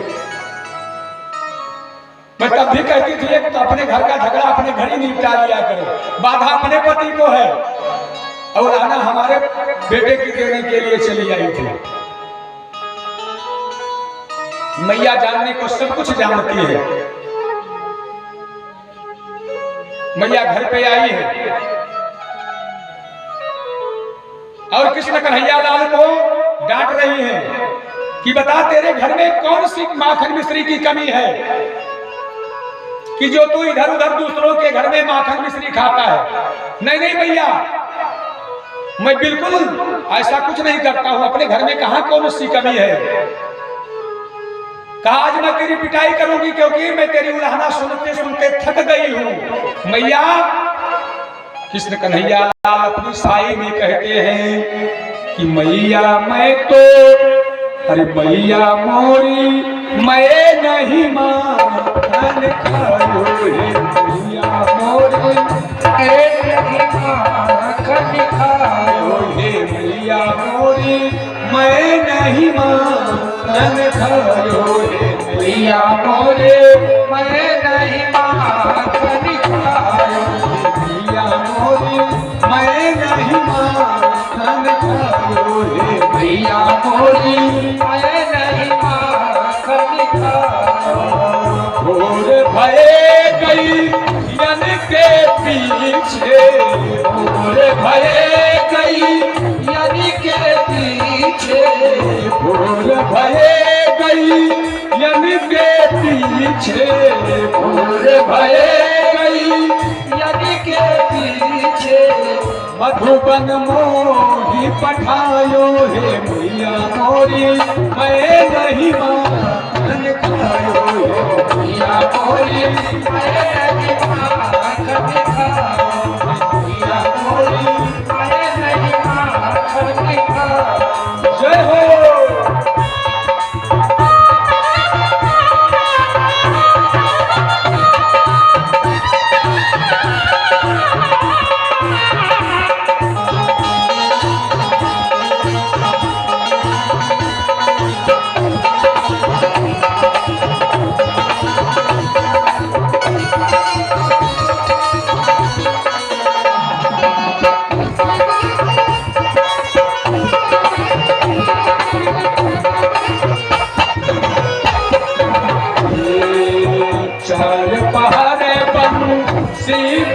A: मैं तब भी कहती थी तो अपने घर का झगड़ा अपने घर ही निपटा लिया करो। बाधा अपने पति को है और लाना हमारे बेटे की देने के लिए चली आई थी। मैया जानने को सब कुछ जानती है। मैया घर पे आई है और कृष्ण कन्हैया लाल को डांट रही है कि बता तेरे घर में कौन सी माखन मिश्री की कमी है कि जो तू इधर उधर दूसरों के घर में माखन मिश्री खाता है। नहीं नहीं भैया, मैं बिल्कुल ऐसा कुछ नहीं करता हूं, अपने घर में कहां कौन सी कमी है। कहा आज मैं तेरी पिटाई करूंगी क्योंकि मैं तेरी उलाहना सुनते सुनते थक गई हूं। मैया, कृष्ण कन्हैया लाल अपनी साई में कहते हैं कि मैया मैं तो, अरे मैया मोरी मैं नहीं माखन खायो रे, मैया मोरी मैं नहीं माखन खायो हे, मैया मोरी मैं नहीं माखन खायो हे, मैया मोरी मैं नहीं माखन खायो, मैया मोरी मैं नहीं माखन खायो हे, मैया मोरी मैं नहीं माखन खायो। भोर भये गई यन के पीछे, भोर भये गई यन के पीछे, भोर भये गई यन के पीछे, भोर भये गई यन के पीछे, मधुबन मोही पठायो हे, मैया मोरी मैं नहीं माखन खायो हे, मैया मोरी मैं नहीं माखन खायो, मैया मोरी मैं नहीं माखन खायो। जय हो।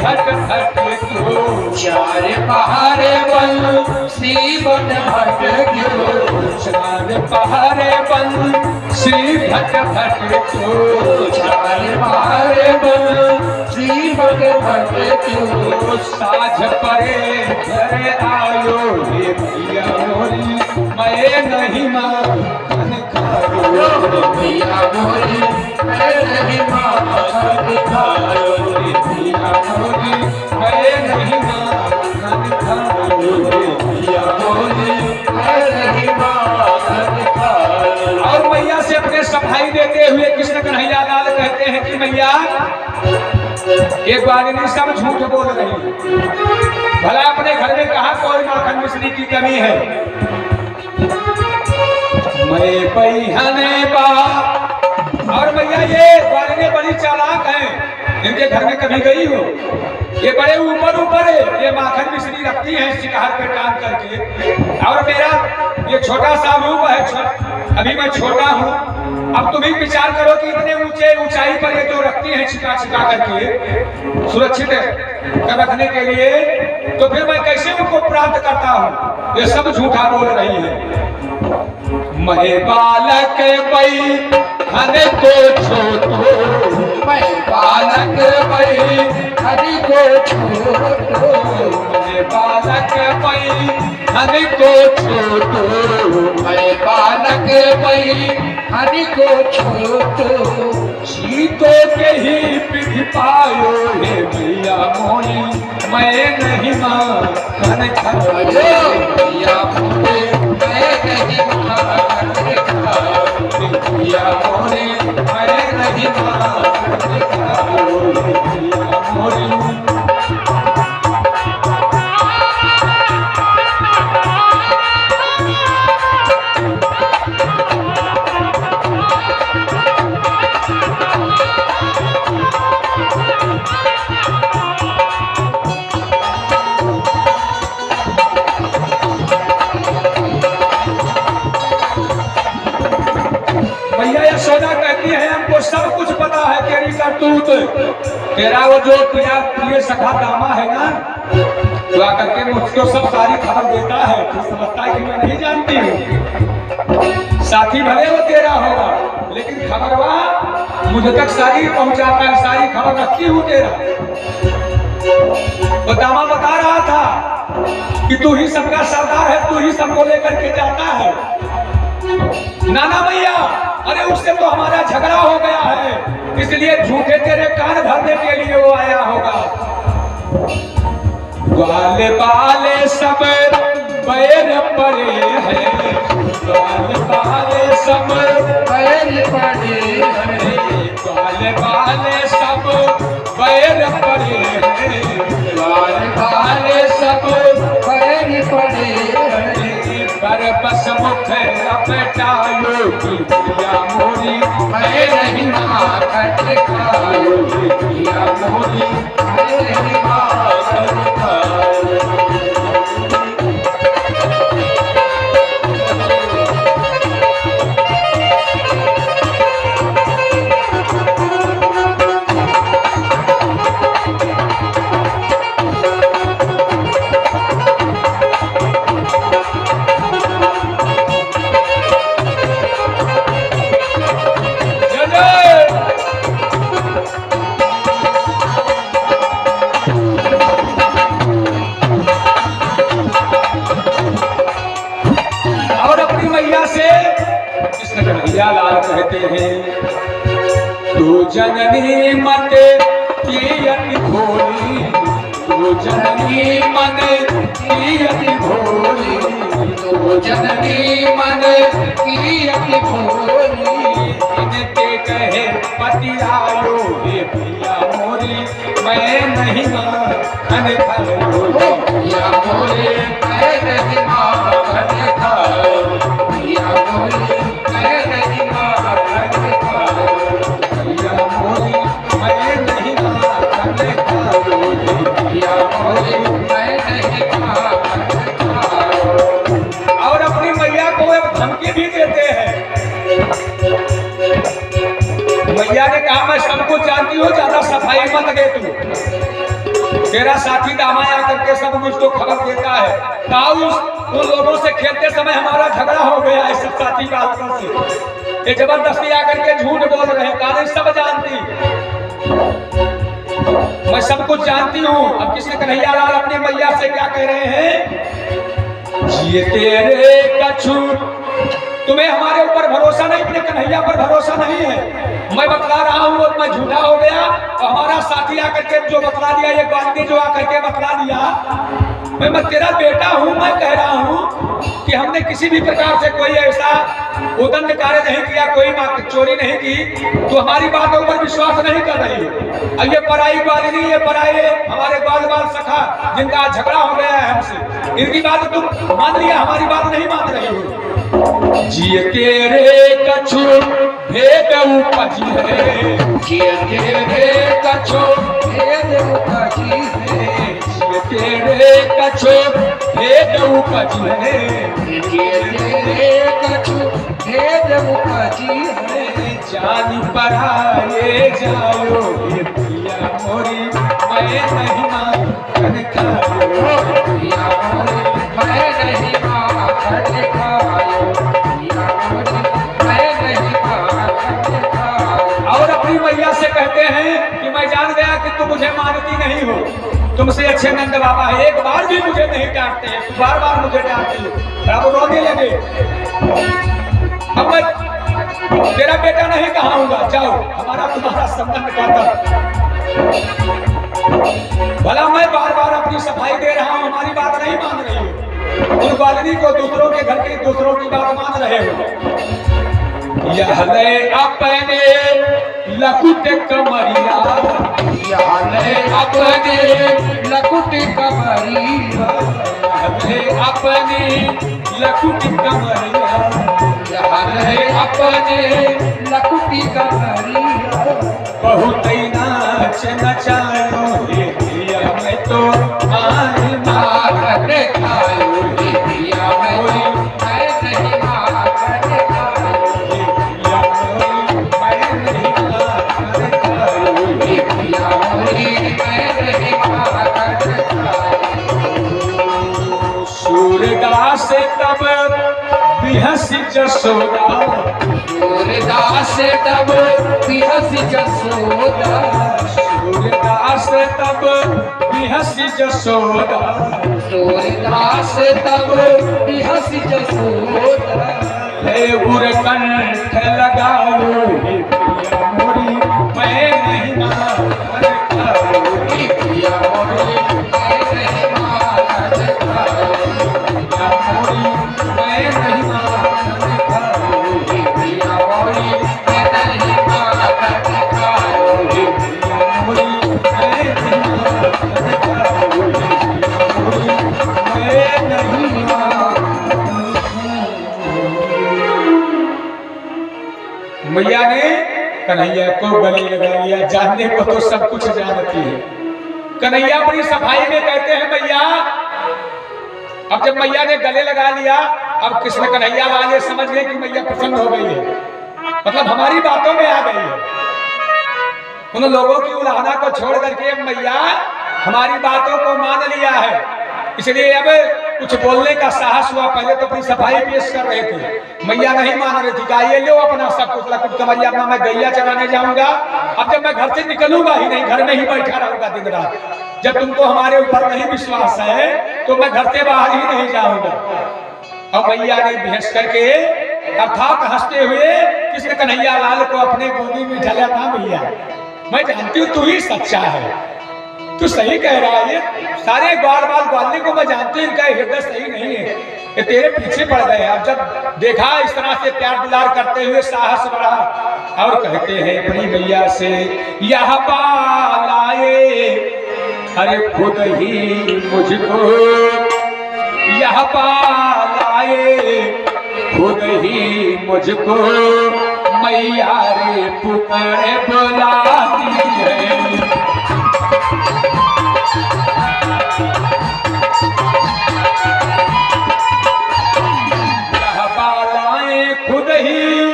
A: भट भट क्यों, चार पहाड़े बंसी बन भट क्यों, चार पहाड़े बंसी भट भट क्यों, चार पहाड़े बंसी बन भट क्यों, साझ परे घर आयो हे, मैया मोरी मैं नहीं माखन खायो, मैया मोरी मैं नहीं माखन खायो, मैया मोरी मैं नहीं माखन खायो, मैया मोरी मैं नहीं माखन खायो। और मैया से अपने बोलते हुए कृष्ण कन्हैया लाल कहते हैं कि मैया एक बार सब झूठ बोल रही है। भला अपने घर में कहा कोई माखन मिश्री की कमी है। मैं पहिने बा और भैया ये ग्वालिने बड़ी चालाक है। इनके घर में कभी गई हो? ये बड़े ऊपर ऊपर है, ये माखन मिश्री रखती है शिकार पे टांग करके। और मेरा ये छोटा सा रूप है, अभी मैं छोटा हूँ। अब तुम ही विचार करो कि इतने ऊंचे ऊंचाई पर ये जो रखती है छिपा छिपा करके सुरक्षित रखने के लिए, तो फिर मैं कैसे उनको प्राप्त करता हूँ? ये सब झूठा बोल रही है। मैं बालक बई हने को छोटो,
B: मैं बालक बई हरि को छोटो,
A: मैं बालक बई हने को छोटो,
B: मैं बालक बई हरि को छोटो।
A: सीतो के ही विधि पायो हे भैया मोरी, मैं नहीं माखन खायो
B: भैया मोरे मैं नहीं माखन खायो,
A: भैया मोरी मैं नहीं माखन खायो भैया मोरी। भैया यशोदा कहती है हमको सब कुछ पता है तेरी करतूत। तेरा वो जो प्रिय सखा दामा है ना, जो आकर के मुझको सब सारी खबर देता है, तू समझता है कि मैं नहीं जानती हूँ। साथी भले वो तेरा होगा, लेकिन खबरवा मुझे तक सारी पहुंचाता है, सारी खबर रखती हूँ तेरा। वो दामा बता रहा था कि तू ही सबका सरदार है, तू ही सबको लेकर के जाता है। नाना भैया, अरे उससे तो हमारा झगड़ा हो गया है, इसलिए झूठे तेरे कान भरने के लिए वो आया होगा। ग्वाले बाले सब बैर पड़े हैं, ग्वाले बाले सब
B: बैर पड़े हैं,
A: ग्वाले बाले सब बैर पड़े हैं,
B: ग्वाले बाले सब बैर पड़े हैं।
A: पर बस मुख लपटायो कि भैया मोरी
B: मैं नहीं माखन खायो,
A: भैया मोरी
B: मैं नहीं माखन खायो। लाल कहते हैं तू जननी मन की अति भोली, तू जननी मन की अति भोली, तो जननी मन की अति भोली।
A: इनके कहे पति आयो हे भैया मोरी, मैं नहीं माखन खायो
B: भैया मोरे मैं नहीं माखन खायो, भैया मोरे मैं नहीं माखन खायो,
A: भैया मोरी मैं नहीं माखन खायो
B: भैया मोरे मैं नहीं माखन खायो।
A: और अपनी मैया को एक धमकी भी देते हैं। मैया ने कहा मैं सब कुछ जानती हूँ, ज्यादा सफाई मत दे तू। तेरा साथी दामा आकर के सब मुझको खबर देता है, उन लोगों से खेलते समय हमारा झगड़ा हो गया है सब साथी बालकों से। ये जबरदस्ती आकर के झूठ बोल रहे हैं, कहा सब जानती, मैं सब कुछ जानती हूँ। अब कृष्ण कन्हैया लाल अपनी मैया से क्या कह रहे हैं? ये तेरे कछु, तुम्हें हमारे ऊपर भरोसा नहीं, अपने कन्हैया पर भरोसा नहीं है। मैं बतला रहा हूँ मैं झूठा हो गया, और हमारा साथी आकर के जो बतला दिया, ये गांधी जो आकर के बतला दिया, मैं तेरा बेटा हूँ। मैं कह रहा हूँ कि हमने किसी भी प्रकार से कोई ऐसा उदंड कार्य नहीं किया, कोई चोरी नहीं की, तो हमारी बातों पर विश्वास नहीं कर रही है। अब ये पराई ग्वालिनी, ये पराये हमारे ग्वाल बाल सखा जिनका झगड़ा हो गया है हमसे, इनकी बात तुम मान लिया, हमारी बात नहीं मान रही हो। जिए के रे कछु भेद उपजी है, जिए के रे कछु भेद उपजी है, जिए के रे कछु भेद उपजी है, जिए के रे कछु भेद उपजी है। जानी पराये जायो ये पिया मोरी, मैं नहीं माखन खायो, पिया मोरी मैं नहीं माखन खायो, पिया मोरी मैं नहीं माखन खायो। और अपनी मैया से कहते हैं कि मैं जान गया कि तुम मुझे मानती नहीं हो, तुमसे अच्छे नंद बाबा है, एक बार भी मुझे नहीं डांटते हैं, बार बार मुझे डांटती हो। अब रोने लगे, अब मैं तेरा बेटा नहीं कहाऊंगा, जाओ हमारा तुम्हारा संबंध काटा। भला मैं बार बार अपनी सफाई दे रहा हूं, हमारी बात नहीं मान रही हो, उन ग्वालिनी को दूसरों के घर के दूसरों की बात मान रहे हो। यह ले अपने लकुट कमरिया, यह ले अपने लकुट कमरिया, अपने लकुट कमरिया, अपने लकुटी कमरिया। बहुत नाच नचायो हे पिया मैं तो आए माखन खायो, हे पिया मोरी मैं नहीं माखन खायो, हे पिया मोरी मैं नहीं माखन खायो, हे पिया मोरी मैं नहीं माखन खायो। सूरदास तब बिहस जसोदा, सूरदास तब बिहस जसोदा, सूरदास तब बिहस जसोदा, सूरदास तब बिहस जसोदा। हे उरकंठ लगाओ हे पिया मोरी मैं नहीं माखन खायो, हे पिया मोरी मैं नहीं माखन खायो, पिया मोरी मैं नहीं माखन खायो, हे पिया मोरी मैं नहीं माखन खायो, हे पिया मोरी मैं नहीं माखन खायो, हे पिया मोरी मैं नहीं माखन। मैया ने कन्हैया को गले लगा लिया, जानने को तो सब कुछ जानती है। कन्हैया बड़ी सफाई में कहते हैं मैया, अब जब मैया ने गले लगा लिया, अब कृष्ण कन्हैया वाले समझ गए कि मैया प्रसन्न हो गई है, मतलब हमारी बातों में आ गई है। उन लोगों की उलाहना को छोड़ करके अब मैया हमारी बातों को मान लिया है, इसलिए अब कुछ बोलने का साहस हुआ। पहले तो अपनी सफाई पेश कर रहे थे, मैया नहीं मान रही थी, कहा ये लो अपना सब कुछ लकुट कमरिया, अपना मैं गैया चराने जाऊंगा। अब जब मैं घर से निकलूंगा ही नहीं, घर में ही बैठा रहूंगा दिन रात। जब तुमको हमारे ऊपर नहीं विश्वास है तो मैं घर से बाहर ही नहीं जाऊंगा। अब मैया ने बहस करके अर्थात हंसते हुए कृष्ण कन्हैया लाल को अपने गोदी में ढला था। मैया मैं जानती हूँ तू ही सच्चा है, तू सही कह रहा है, सारे ग्वाल बाल ग्वालने को मैं जानती हूँ, इनका हृदय सही नहीं है, ये तेरे पीछे पड़ गए। अब जब देखा इस तरह से प्यार दुलार करते हुए साहस बढ़ा और कहते हैं अपनी मैया से, यह पालाए अरे खुद ही मुझको, यह पालाए खुद ही मुझको, मैया रे पुकारे बुलाती है। खुद ही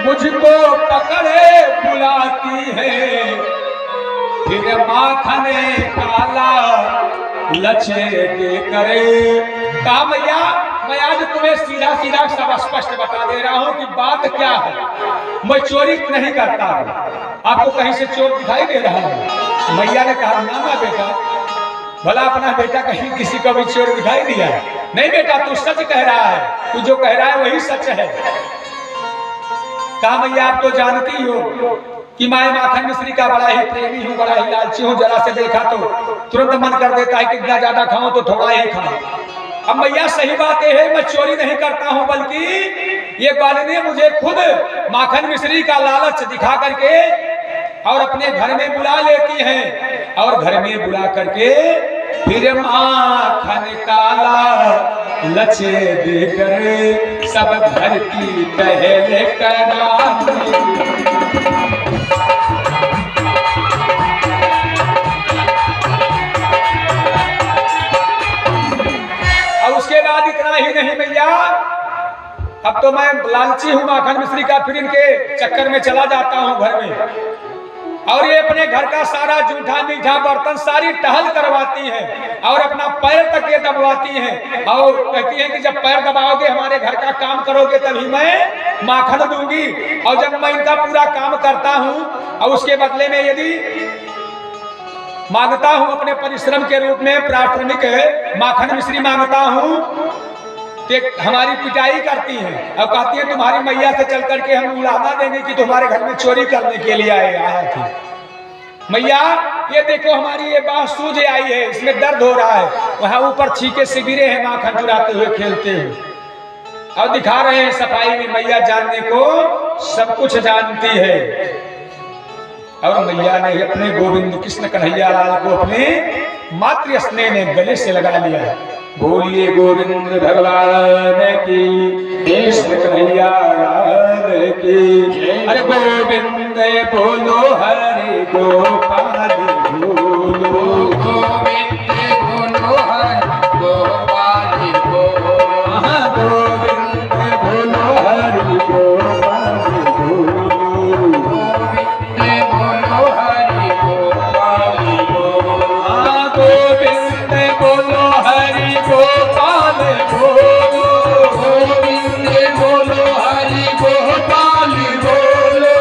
A: मुझको पकड़े बुलाती है, फिर माखने काला लचे दे करे। कहा मैया मैं आज तुम्हें सीधा सीधा सब स्पष्ट बता दे रहा हूँ कि बात क्या है। मैं चोरी नहीं करता, आपको कहीं से चोर दिखाई दे रहा है? मैया ने कहा ना ना बेटा, भला अपना बेटा कहीं किसी को भी चोर दिखाई दिया? नहीं बेटा तू सच कह रहा है, तू जो कह रहा है वही सच है। कहा मैया आप तो जानती हो कि मैं माखन मिश्री का बड़ा ही प्रेमी हूँ, बड़ा ही लालची हूँ, जरा से देखा तो तुरंत मन कर देता है कि इतना ज्यादा खाऊं तो थोड़ा ही खाऊं। अब मैया सही बात यह है, मैं चोरी नहीं करता हूं, बल्कि ये ग्वाल ने मुझे खुद माखन मिश्री का लालच दिखा करके और अपने घर में बुला लेती हैं, और घर में बुला करके फिर माखन काला लचे देकर सब घर की पहले कराती। और उसके बाद इतना ही नहीं भैया, अब तो मैं लालची हूं माखन मिश्री का, फिर इनके चक्कर में चला जाता हूं घर में, और ये अपने घर का सारा जूठा मीठा बर्तन सारी टहल करवाती हैं, और अपना पैर तक ये दबवाती हैं, और कहती हैं कि जब पैर दबाओगे हमारे घर का काम करोगे तभी मैं माखन दूंगी। और जब मैं इनका पूरा काम करता हूं और उसके बदले में यदि मांगता हूं अपने परिश्रम के रूप में प्राथमिक माखन मिश्री मांगता हूं, तो हमारी पिटाई करती हैं और कहती है तुम्हारी मैया से चल करके हम उलाहना देंगे कि तुम्हारे घर में चोरी करने के लिए आया थी। मैया ये देखो हमारी ये बात सूझ आई है, इसमें दर्द हो रहा है, वहां ऊपर छीके से गिरे हैं माखन चुराते हुए खेलते हुए, और दिखा रहे हैं सफाई में। मैया जानने को सब कुछ जानती है, और मैया ने अपने गोविंद कृष्ण कन्हैया लाल को अपने मातृ स्नेह ने गले से लगा लिया। बोलिए गोविंद भगवान की, कृष्ण कन्हैया लाल की। अरे गोविंद बोलो हरि गोपाल बोलो,
B: गोविंद बोलो हरि गोपाल बोलो,
A: गोविंद बोलो हरि गोपाल बोलो,
B: गोविंद बोलो हरि गोपाल बोलो,
A: गोविंद बोलो हरि गोपाल बोलो,
B: गोविंद बोलो हरि गोपाल बोलो,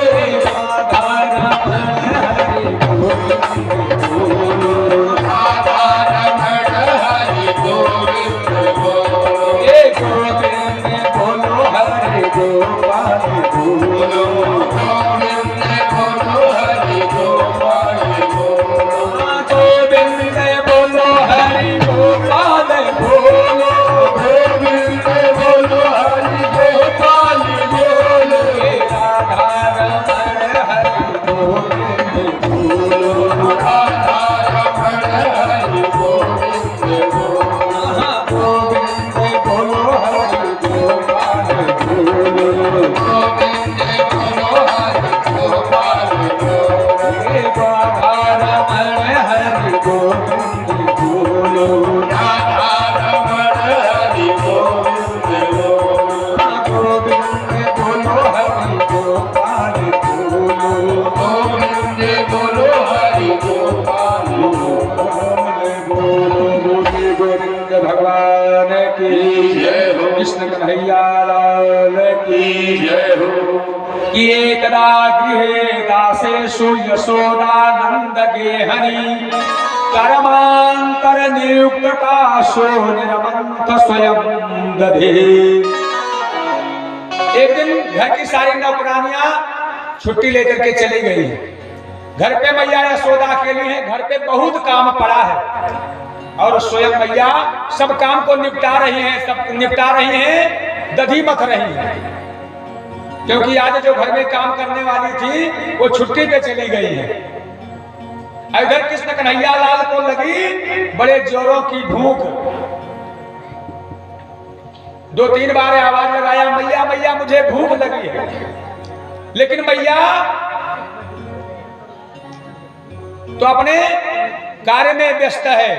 A: राधा रमण हरि गोविंद बोलो,
B: राधा रमण हरि गोविंद बोलो,
A: हे गोविंद बोलो हरि गोपाल बोलो,
B: गोविंद बोलो हरि गोपाल बोलो,
A: गोविंद बोलो हरि गोपाल बोलो,
B: गोविंद बोलो हरि गोपाल बोलो,
A: राधा रमण हरि गोविंद बोलो,
B: राधा रमण हरि गोविंद बोलो,
A: गोविंद बोलो हरि गोपाल बोलो,
B: गोविंद बोलो हरि गोपाल बोलो,
A: राधा रमण हरि गोविंद बोलो,
B: राधा रमण हरि गोविंद बोलो,
A: गोविंद बोलो हरि गोपाल बोलो,
B: गोविंद बोलो हरि गोपाल
A: बोलिए गोविंद भगवान की
B: जय हो,
A: कृष्ण कन्हैया लाल की
B: जय हो,
A: कि एकदा गृहे दासेषु यशोदानंद गेहनी कर्मांतर नियुक्त काशो निरमंत स्वयं दधे। एक दिन घर की सारी नौकरानियां छुट्टी लेकर के चली गई। घर पे मैया यशोदा अकेली है, घर पे बहुत काम पड़ा है, और स्वयं मैया सब काम को निपटा रही हैं, सब निपटा रही हैं, दधी मथ रही हैं, क्योंकि आज जो घर में काम करने वाली थी वो छुट्टी पे चली गई है। इधर कृष्ण कन्हैया लाल को लगी बड़े जोरों की भूख। 2-3 बार आवाज लगाया, मैया मैया मुझे भूख लगी है, लेकिन मैया तो अपने कार्य में व्यस्त है।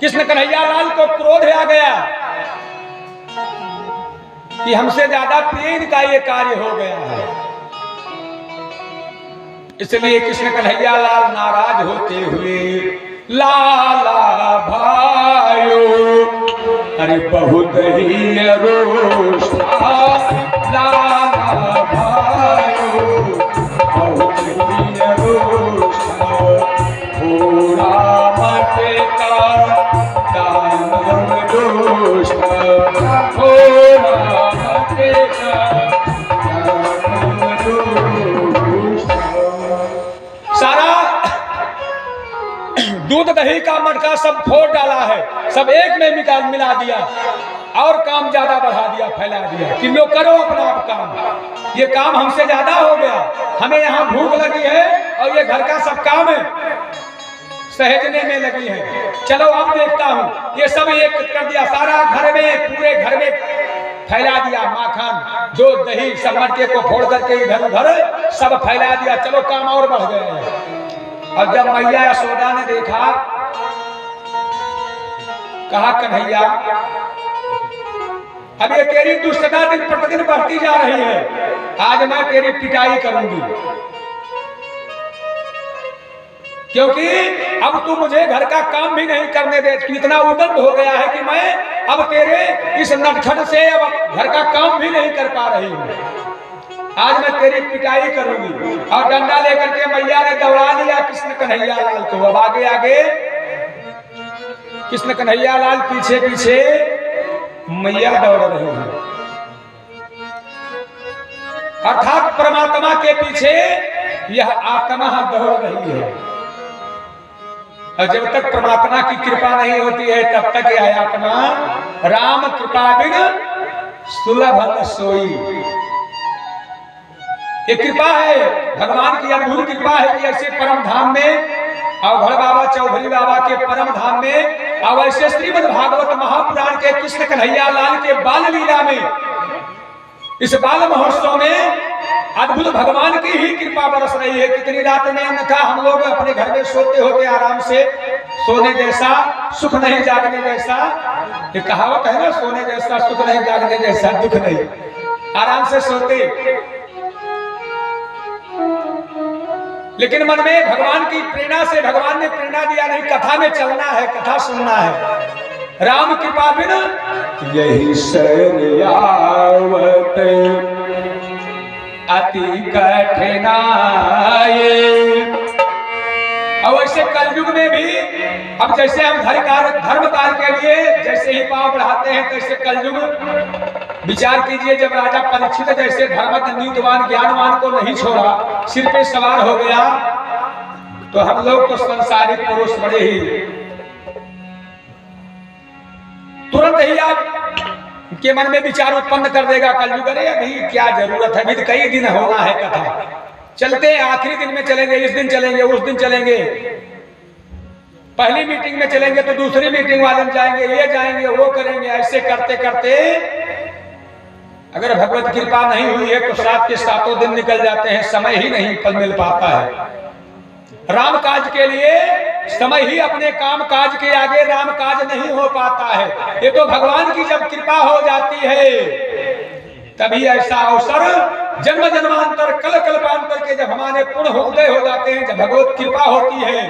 A: कृष्ण कन्हैया लाल को क्रोध आ गया कि हमसे ज्यादा प्रिय इनका ये कार्य हो गया है, इसलिए कृष्ण कन्हैया लाल नाराज होते हुए लाला भाइयो, अरे बहुत ही रोषा लाला भाइयो, बहुत ही रोषा थोड़ा मटे का दानव रोषा, थोड़ा मटे का दानव रोषा। सारा दूध दही दही का मटका सब फोड़ डाला है, सब एक में मिला दिया और काम ज्यादा बढ़ा दिया, फैला दिया कि लो करो अपना आप काम। ये काम हमसे ज्यादा हो गया, हमें यहाँ भूख लगी है और ये घर का सब काम है सहेजने में लगी है। चलो अब देखता हूँ। ये सब एक कर दिया, सारा घर में, पूरे घर में फैला दिया। माखन, दूध, दही सब मटके को फोड़ करके इधर उधर सब फैला दिया। चलो काम और बढ़ गए हैं। और जब मैया यशोदा ने देखा, कहा कन्हैया अब ये तेरी दुष्टता दिन प्रतिदिन बढ़ती जा रही है, आज मैं तेरी पिटाई करूंगी, क्योंकि अब तू मुझे घर का काम भी नहीं करने दे। तू इतना उद्दंड हो गया है कि मैं अब तेरे इस नटखट से अब घर का काम भी नहीं कर पा रही हूँ। आज मैं तेरी पिटाई करूंगी। और डंडा लेकर के मैया ने दौड़ा लिया कृष्ण कन्हैया लाल को। अब आगे आगे कृष्ण कन्हैया लाल, पीछे पीछे मैया दौड़ रही है। अर्थात परमात्मा के पीछे यह आत्मा दौड़ रही है। और जब तक परमात्मा की कृपा नहीं होती है तब तक यह आत्मा राम कृपा बिन सुलभ न सोई। ये कृपा है, भगवान की अद्भुत कृपा है कि ऐसे परम धाम में, अवघड़ बाबा चौधरी बाबा के परम धाम में, और ऐसे श्रीमद् भागवत महापुराण के कृष्ण कन्हैया लाल के बाल लीला में, इस बाल महोत्सव में अद्भुत भगवान की ही कृपा बरस रही है। कितनी रात में अन्यथा हम लोग अपने घर में सोते होते आराम से, सोने जैसा सुख नहीं जागने जैसा, ये कहावत है ना, सोने जैसा सुख नहीं जागने जैसा दुख नहीं, आराम से सोते। लेकिन मन में भगवान की प्रेरणा से, भगवान ने प्रेरणा दिया नहीं, कथा में चलना है, कथा सुनना है। राम कृपा बिन यही शरण आवत अति कठिनाई। और वैसे कलयुग में भी अब जैसे हम धर्म कार्य के लिए जैसे ही पांव बढ़ाते हैं, तैसे कलयुग, विचार कीजिए, जब राजा परीक्षित जैसे धर्मज्ञ नीतिवान ज्ञानवान को नहीं छोड़ा, सिर पे सवार हो गया, तो हम लोग तो संसारिक पुरुष बड़े ही तुरंत ही आप के मन में विचार उत्पन्न कर देगा कलयुग, अरे अभी क्या जरूरत है, अभी तो कई दिन होना है कथा, चलते आखिरी दिन में चलेंगे, इस दिन चलेंगे, उस दिन चलेंगे, पहली मीटिंग में चलेंगे तो दूसरी मीटिंग वाले में जाएंगे, ये जाएंगे, वो करेंगे। ऐसे करते करते अगर भगवत कृपा नहीं हुई है तो 7 के 7 दिन निकल जाते हैं, समय ही नहीं पल मिल पाता है। राम काज के लिए समय ही अपने काम काज के आगे राम काज नहीं हो पाता है। ये तो भगवान की जब कृपा हो जाती है तभी ऐसा अवसर जन्म जन्मांतर कल कल्पांतर के जब हमारे पुण्य उदय हो जाते हैं, जब भगवत कृपा होती है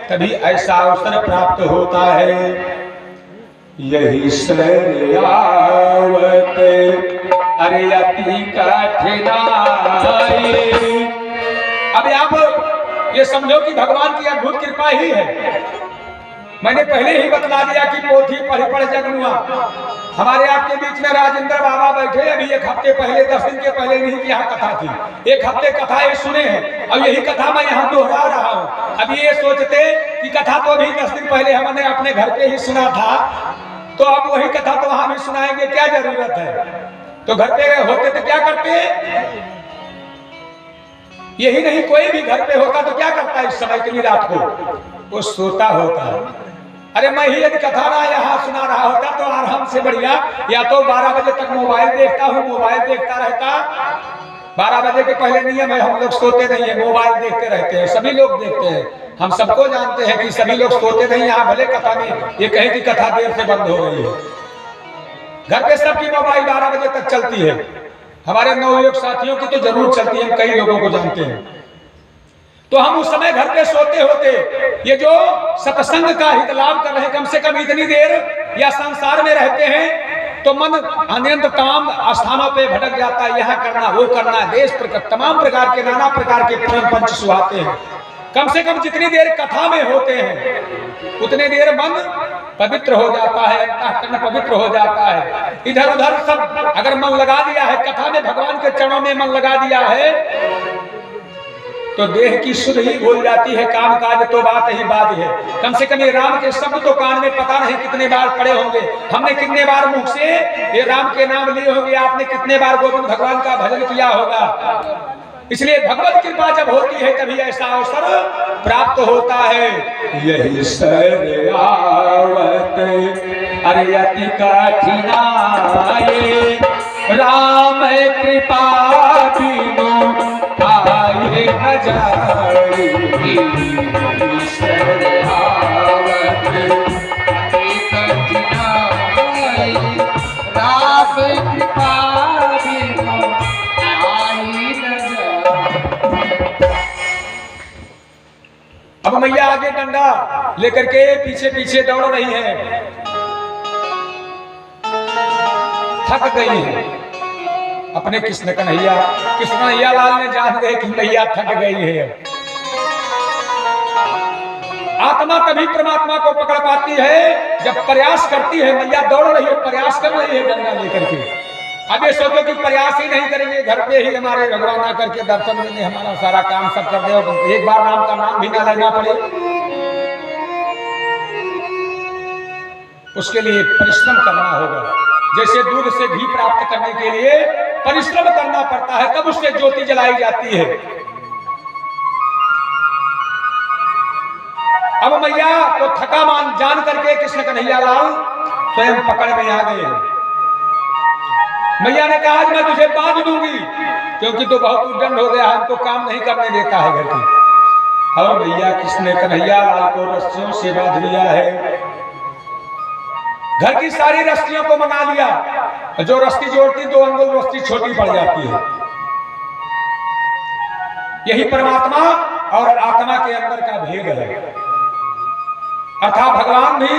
A: तभी ऐसा अवसर प्राप्त होता है। यही शरणावत अरे अति कठिनाई। अब आप ये समझो कि भगवान की अद्भुत कृपा ही है। मैंने पहले ही बतला दिया कि पोथी पढ़ पढ़ जगनुआ। हमारे आपके बीच में राजेंद्र बाबा बैठे, अभी 1 हफ्ते पहले, 10 दिन के पहले नहीं कि यहाँ कथा थी, 1 हफ्ते कथा ये सुने हैं और यही कथा मैं यहाँ दोहरा रहा हूँ। अब ये सोचते कि कथा तो अभी 10 दिन पहले हमने अपने घर पे ही सुना था, तो अब वही कथा तो वहां भी सुनाएंगे, क्या जरूरत है। तो घर पे होते तो क्या करते, यही नहीं कोई भी घर पे होता तो क्या करता है इस समय इतनी रात को, वो सोता होता है। अरे मैं ही यदि कथा ना यहाँ सुना रहा होता तो आराम से बढ़िया, या तो 12 बजे तक मोबाइल देखता हूँ, मोबाइल देखता रहता। 12 बजे के पहले नियम है, हम लोग सोते नहीं है, मोबाइल देखते रहते हैं, सभी लोग देखते हैं, हम सबको जानते हैं कि सभी लोग सोते नहीं। यहाँ भले कथा में ये कहे कि कथा देर से बंद हो गई है, घर पे सबकी मोबाइल 12 बजे तक चलती है। हमारे नवयुवक साथियों की तो जरूर चलती है, हम कई लोगों को जानते हैं। तो हम उस समय घर पे सोते होते ये जो सत्संग का हित लाभ कर रहे हैं, कम से कम इतनी देर या संसार में रहते हैं तो मन अनंत तमाम स्थानों पे भटक जाता है, यहाँ करना वो करना, देश तमाम प्रकार के नाना प्रकार के परम पंच सुहाते हैं। कम से कम जितनी देर कथा में होते हैं उतने देर मन पवित्र हो जाता है, अंतःकरण पवित्र हो जाता है। इधर उधर सब अगर मन लगा दिया है, कथा में भगवान के चरणों में मन लगा दिया है तो देह की सुध ही भूल जाती है, काम काज तो बात ही बात है। कम से कम ये राम के शब्द तो कान में पता नहीं कितने बार पड़े होंगे, हमने कितने बार मुख से ये राम के नाम लिए होंगे, आपने कितने बार गोविंद भगवान का भजन किया होगा। इसलिए भगवत कृपा जब होती है तभी ऐसा अवसर प्राप्त होता है। यही सर आवत अरे अति कठिनाई, राम कृपा बिनु आए न जाए।
B: सर आवत अति कठिनाई, राम कृपा बिनु आई न जाए।
A: अब मैया आगे डंडा लेकर के पीछे पीछे दौड़ रही है, थक गई है। अपने कृष्ण कन्हैया लाल ने जान गए कि मैया थक गई है। आत्मा तभी परमात्मा को पकड़ पाती है जब प्रयास करती है। मैया दौड़ रही है, प्रयास कर रही है डंडा लेकर के। अब ये सोचो कि प्रयास ही नहीं करेंगे, घर पे ही हमारे भगवान आ करके दर्शन देंगे, हमारा सारा काम सब कर दे, एक बार राम का नाम भी ना लेना पड़े। उसके लिए परिश्रम करना होगा। जैसे दूध से घी प्राप्त करने के लिए परिश्रम करना पड़ता है, तब उससे ज्योति जलाई जाती है। अब मैया को थका मान जान करके कृष्ण कन्हैया लाल स्वयं पकड़ में आ गए। मैया ने कहा आज मैं तुझे बांध दूंगी, क्योंकि तो बहुत उद्दंड हो गया है, हमको काम नहीं करने देता है घर की। और मैया कृष्ण कन्हैया लाल को रस्सियों से बांध लिया है। घर की सारी रस्सियों को मंगा लिया, जो रस्सी जोड़ती 2 अंगुल रस्सी छोटी पड़ जाती है। यही परमात्मा और आत्मा के अंदर का भेद है। अर्थात भगवान भी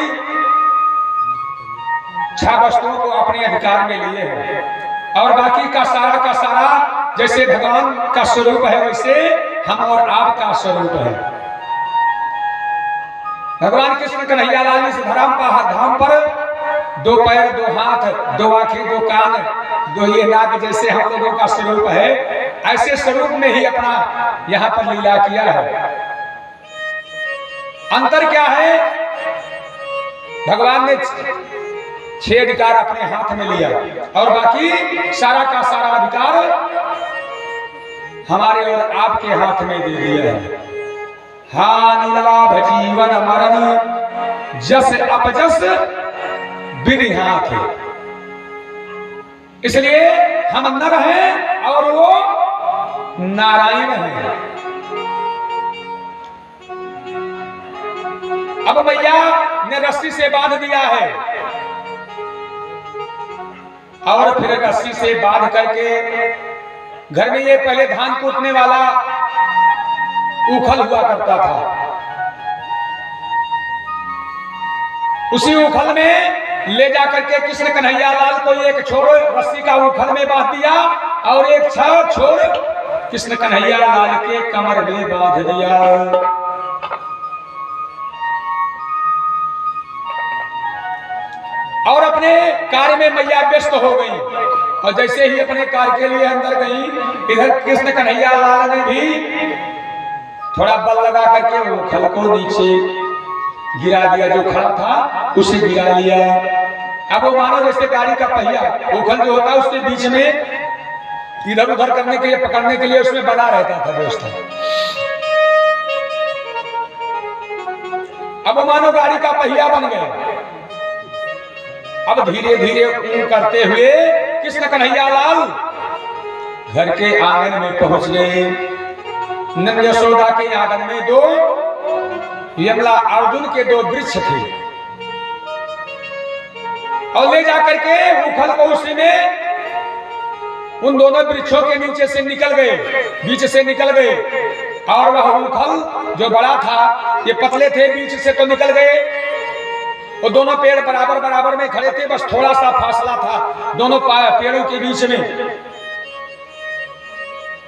A: 6 वस्तुओं को अपने अधिकार में लिए हैं, और बाकी का सारा जैसे भगवान का स्वरूप है वैसे हम और आप का स्वरूप है। भगवान कृष्ण कन्हैया लाल इस धाम पर 2 पैर 2 हाथ 2 आंखें 2 कान 2 ये नाक जैसे हम लोगों का स्वरूप है, ऐसे स्वरूप में ही अपना यहाँ पर लीला किया है। अंतर क्या है? भगवान ने 6 अधिकार अपने हाथ में लिया और बाकी सारा का सारा अधिकार हमारे और आपके हाथ में दे दिया है। हानि लाभ जीवन मरण जस अपजस विधि हाथ है। इसलिए हम नर हैं और वो नारायण है। अब मैया ने रस्सी से बांध दिया है और फिर रस्सी से बांध करके घर में ये पहले धान कूटने वाला उखल हुआ करता था, उसी उखल में ले जा करके कृष्ण कन्हैया लाल को एक छोर रस्सी का उखल में बांध दिया और एक छोर कृष्ण कन्हैया लाल के कमर में बांध दिया। और अपने कार्य में मैया व्यस्त हो गई और जैसे ही अपने कार्य के लिए अंदर गई, इधर कृष्ण कन्हैया लाल ने भी थोड़ा बल लगा करके वो खल को नीचे गिरा दिया, जो खड़ा था उसे गिरा लिया। अब वो मानो जैसे गाड़ी का पहिया उखल जो होता है उसके बीच में इधर उधर करने के लिए पकड़ने के लिए उसमें बना रहता था दोस्तों। अब वो मानो गाड़ी का पहिया बन गया। अब धीरे धीरे करते हुए कृष्ण कन्हैया लाल घर के आंगन में पहुंच गए। नंद यशोदा के आंगन में 2 यमला अर्जुन के 2 वृक्ष थे और ले जाकर के उखल को उसी में उन दोनों वृक्षों के नीचे से निकल गए, बीच से निकल गए। और वह उखल जो बड़ा था, ये पतले थे, बीच से तो निकल गए। वो दोनों पेड़ बराबर बराबर में खड़े थे, बस थोड़ा सा फासला था दोनों पेड़ों के बीच में।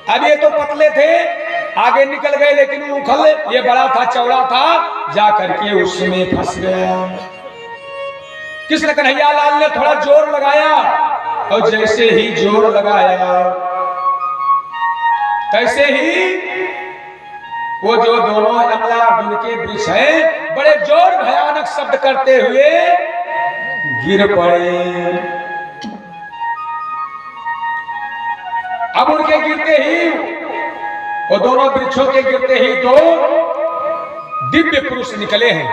A: अब ये तो पतले थे, आगे निकल गए, लेकिन उखल ये बड़ा था, चौड़ा था, जा करके उसमें फंस गया। कृष्ण कन्हैया लाल ने थोड़ा जोर लगाया और जैसे ही जोर लगाया तैसे ही वो जो दोनों अमला अर्जुन के वृक्ष हैं बड़े जोर भयानक शब्द करते हुए गिर पड़े। अब उनके गिरते ही, वो दोनों वृक्षों के गिरते ही दो दिव्य पुरुष निकले हैं।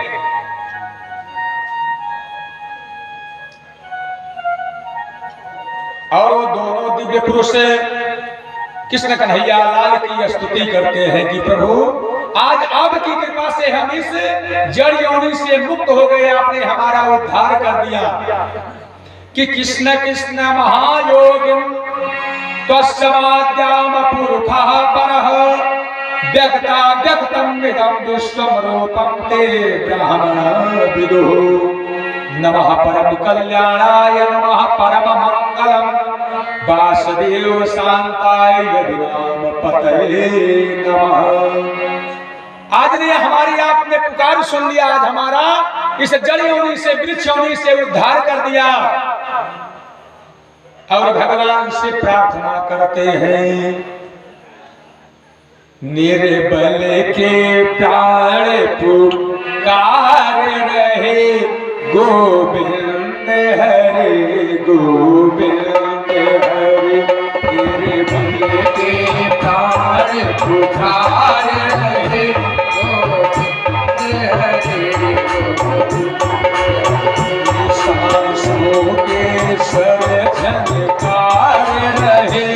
A: और वो दोनों दिव्य पुरुष कृष्ण कन्हैया लाल की स्तुति करते हैं कि प्रभु आज आपकी कृपा से हम इस जड़ योनि से मुक्त हो गए, आपने हमारा उद्धार कर दिया। कि कृष्ण कृष्ण महायोगिम त्वस्माद्याम पुरुषः परः व्यक्ता व्यक्तम विदं विश्वम रूपम ते ब्राह्मण विदुः। नमः परम कल्याणाय नमः परम मंगलम वासुदेव शांताय यदुनाम पतये नमः। आज ने हमारी आपने पुकार सुन लिया, आज हमारा इस जड़ योनि से वृक्ष योनि से उद्धार कर दिया। और भगवान से प्रार्थना करते हैं निर्बल के प्राण पुकार रहे गोविंद हरे गोविंद हरे। निर्बल के प्राण पुकार रहे गोविंद हरे सांसों के स्वर झनकार रहे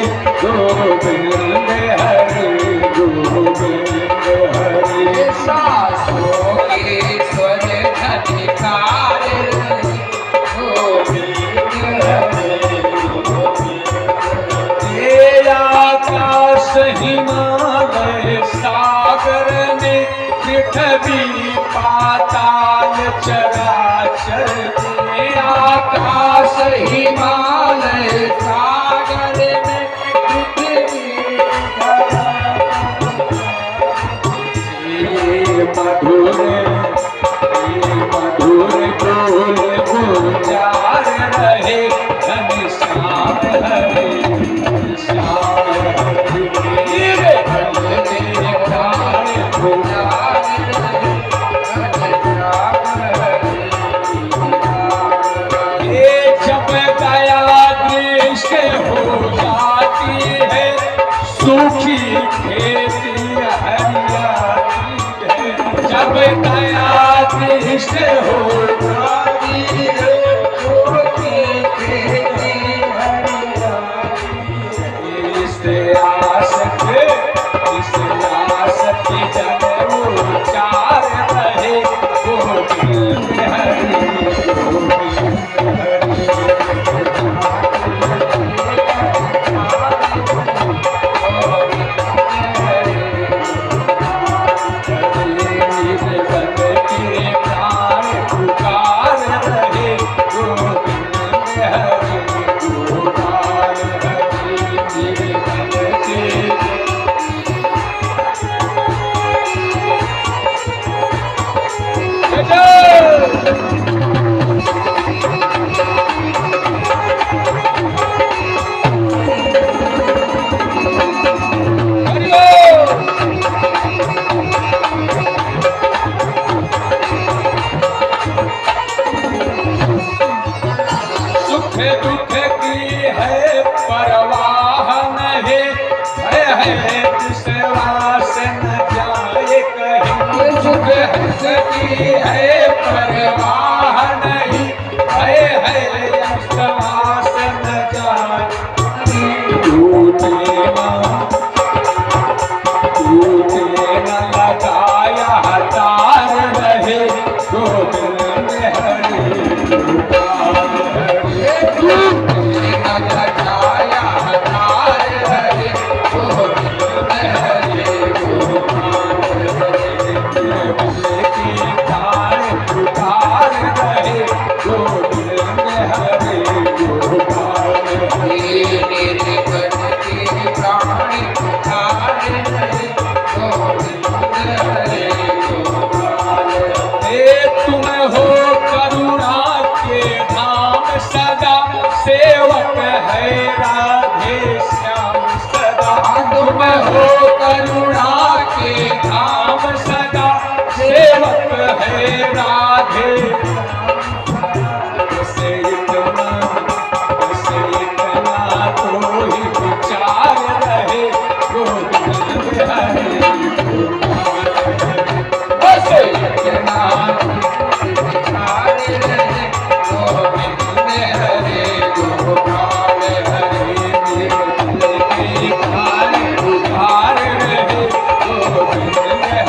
A: गोविंद हरे गोविंद हरे। सांसों के स्वर झनकार रहे गोविंद हरे गोविंद। आकाश हिमालय सागर में पृथ्वी पाताल चराचर। आकाश हिमालय सागर में पृथ्वी मधुर मधुर बोल गुंजार रहे घनश्याम हरे श्याम हरे। प्राण गुंजार रहे जब दया दृष्टि हो जाती है सूखी खेती हरियाती है। जब दया दृष्टि हो जाती है सूखी खेती हरियाती है। इस आस की जब उच्चार रहे गोविंद हरे गोविंद दुख की है परवाह नहीं, भय है विश्वास न जाए कहीं। दुख की है परवाह नहीं, भय है विश्वास न जाए। टूटे न लगाया हतार रहे गोविंद हरे रहे राधे से इतना तो ही विचार रहे गोविंद हरे बस इतना
B: हरे हरे गोविंद हरे
A: गोपाल हरे दिल की खान उधार रहे गोविंद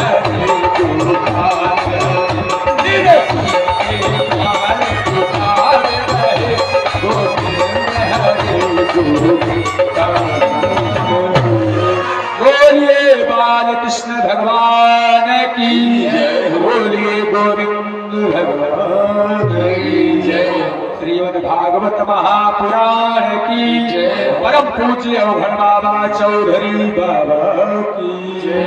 A: हरे गोपाल दिल की खान उधार रहे गोविंद हरे बोलिए बाल कृष्ण भगवान की जय बोलिए गोविंद भगवान की जय श्रीमद् भागवत महापुराण की जय परम पूज्य अवघड़ बाबा चौधरी बाबा की जय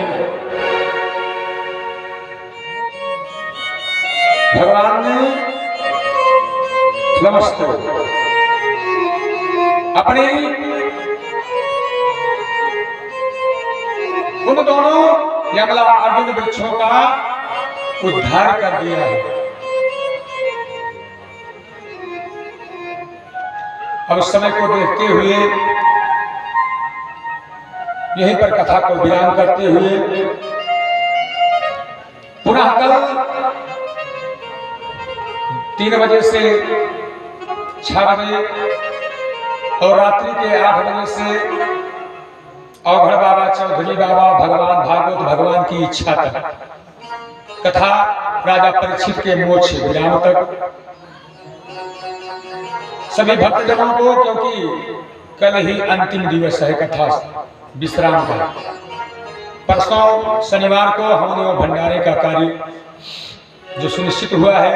A: भगवान ने नमस्ते अपनी उन दोनों यमला अर्जुन वृक्षों का उद्धार कर दिया है। अब समय को देखते हुए यहीं पर कथा को विराम करते हुए पुनः कल 3 बजे से 6 बजे और रात्रि के 8 बजे से अवघड़ बाबा चौधरी बाबा भगवान भागवत भगवान की इच्छा तक कथा राजा परीक्षित के मोक्ष विराम तक सभी भक्तजनों को, क्योंकि कल ही अंतिम दिवस है कथा विश्राम का, परसों शनिवार को हवन और भंडारे का कार्य जो सुनिश्चित हुआ है।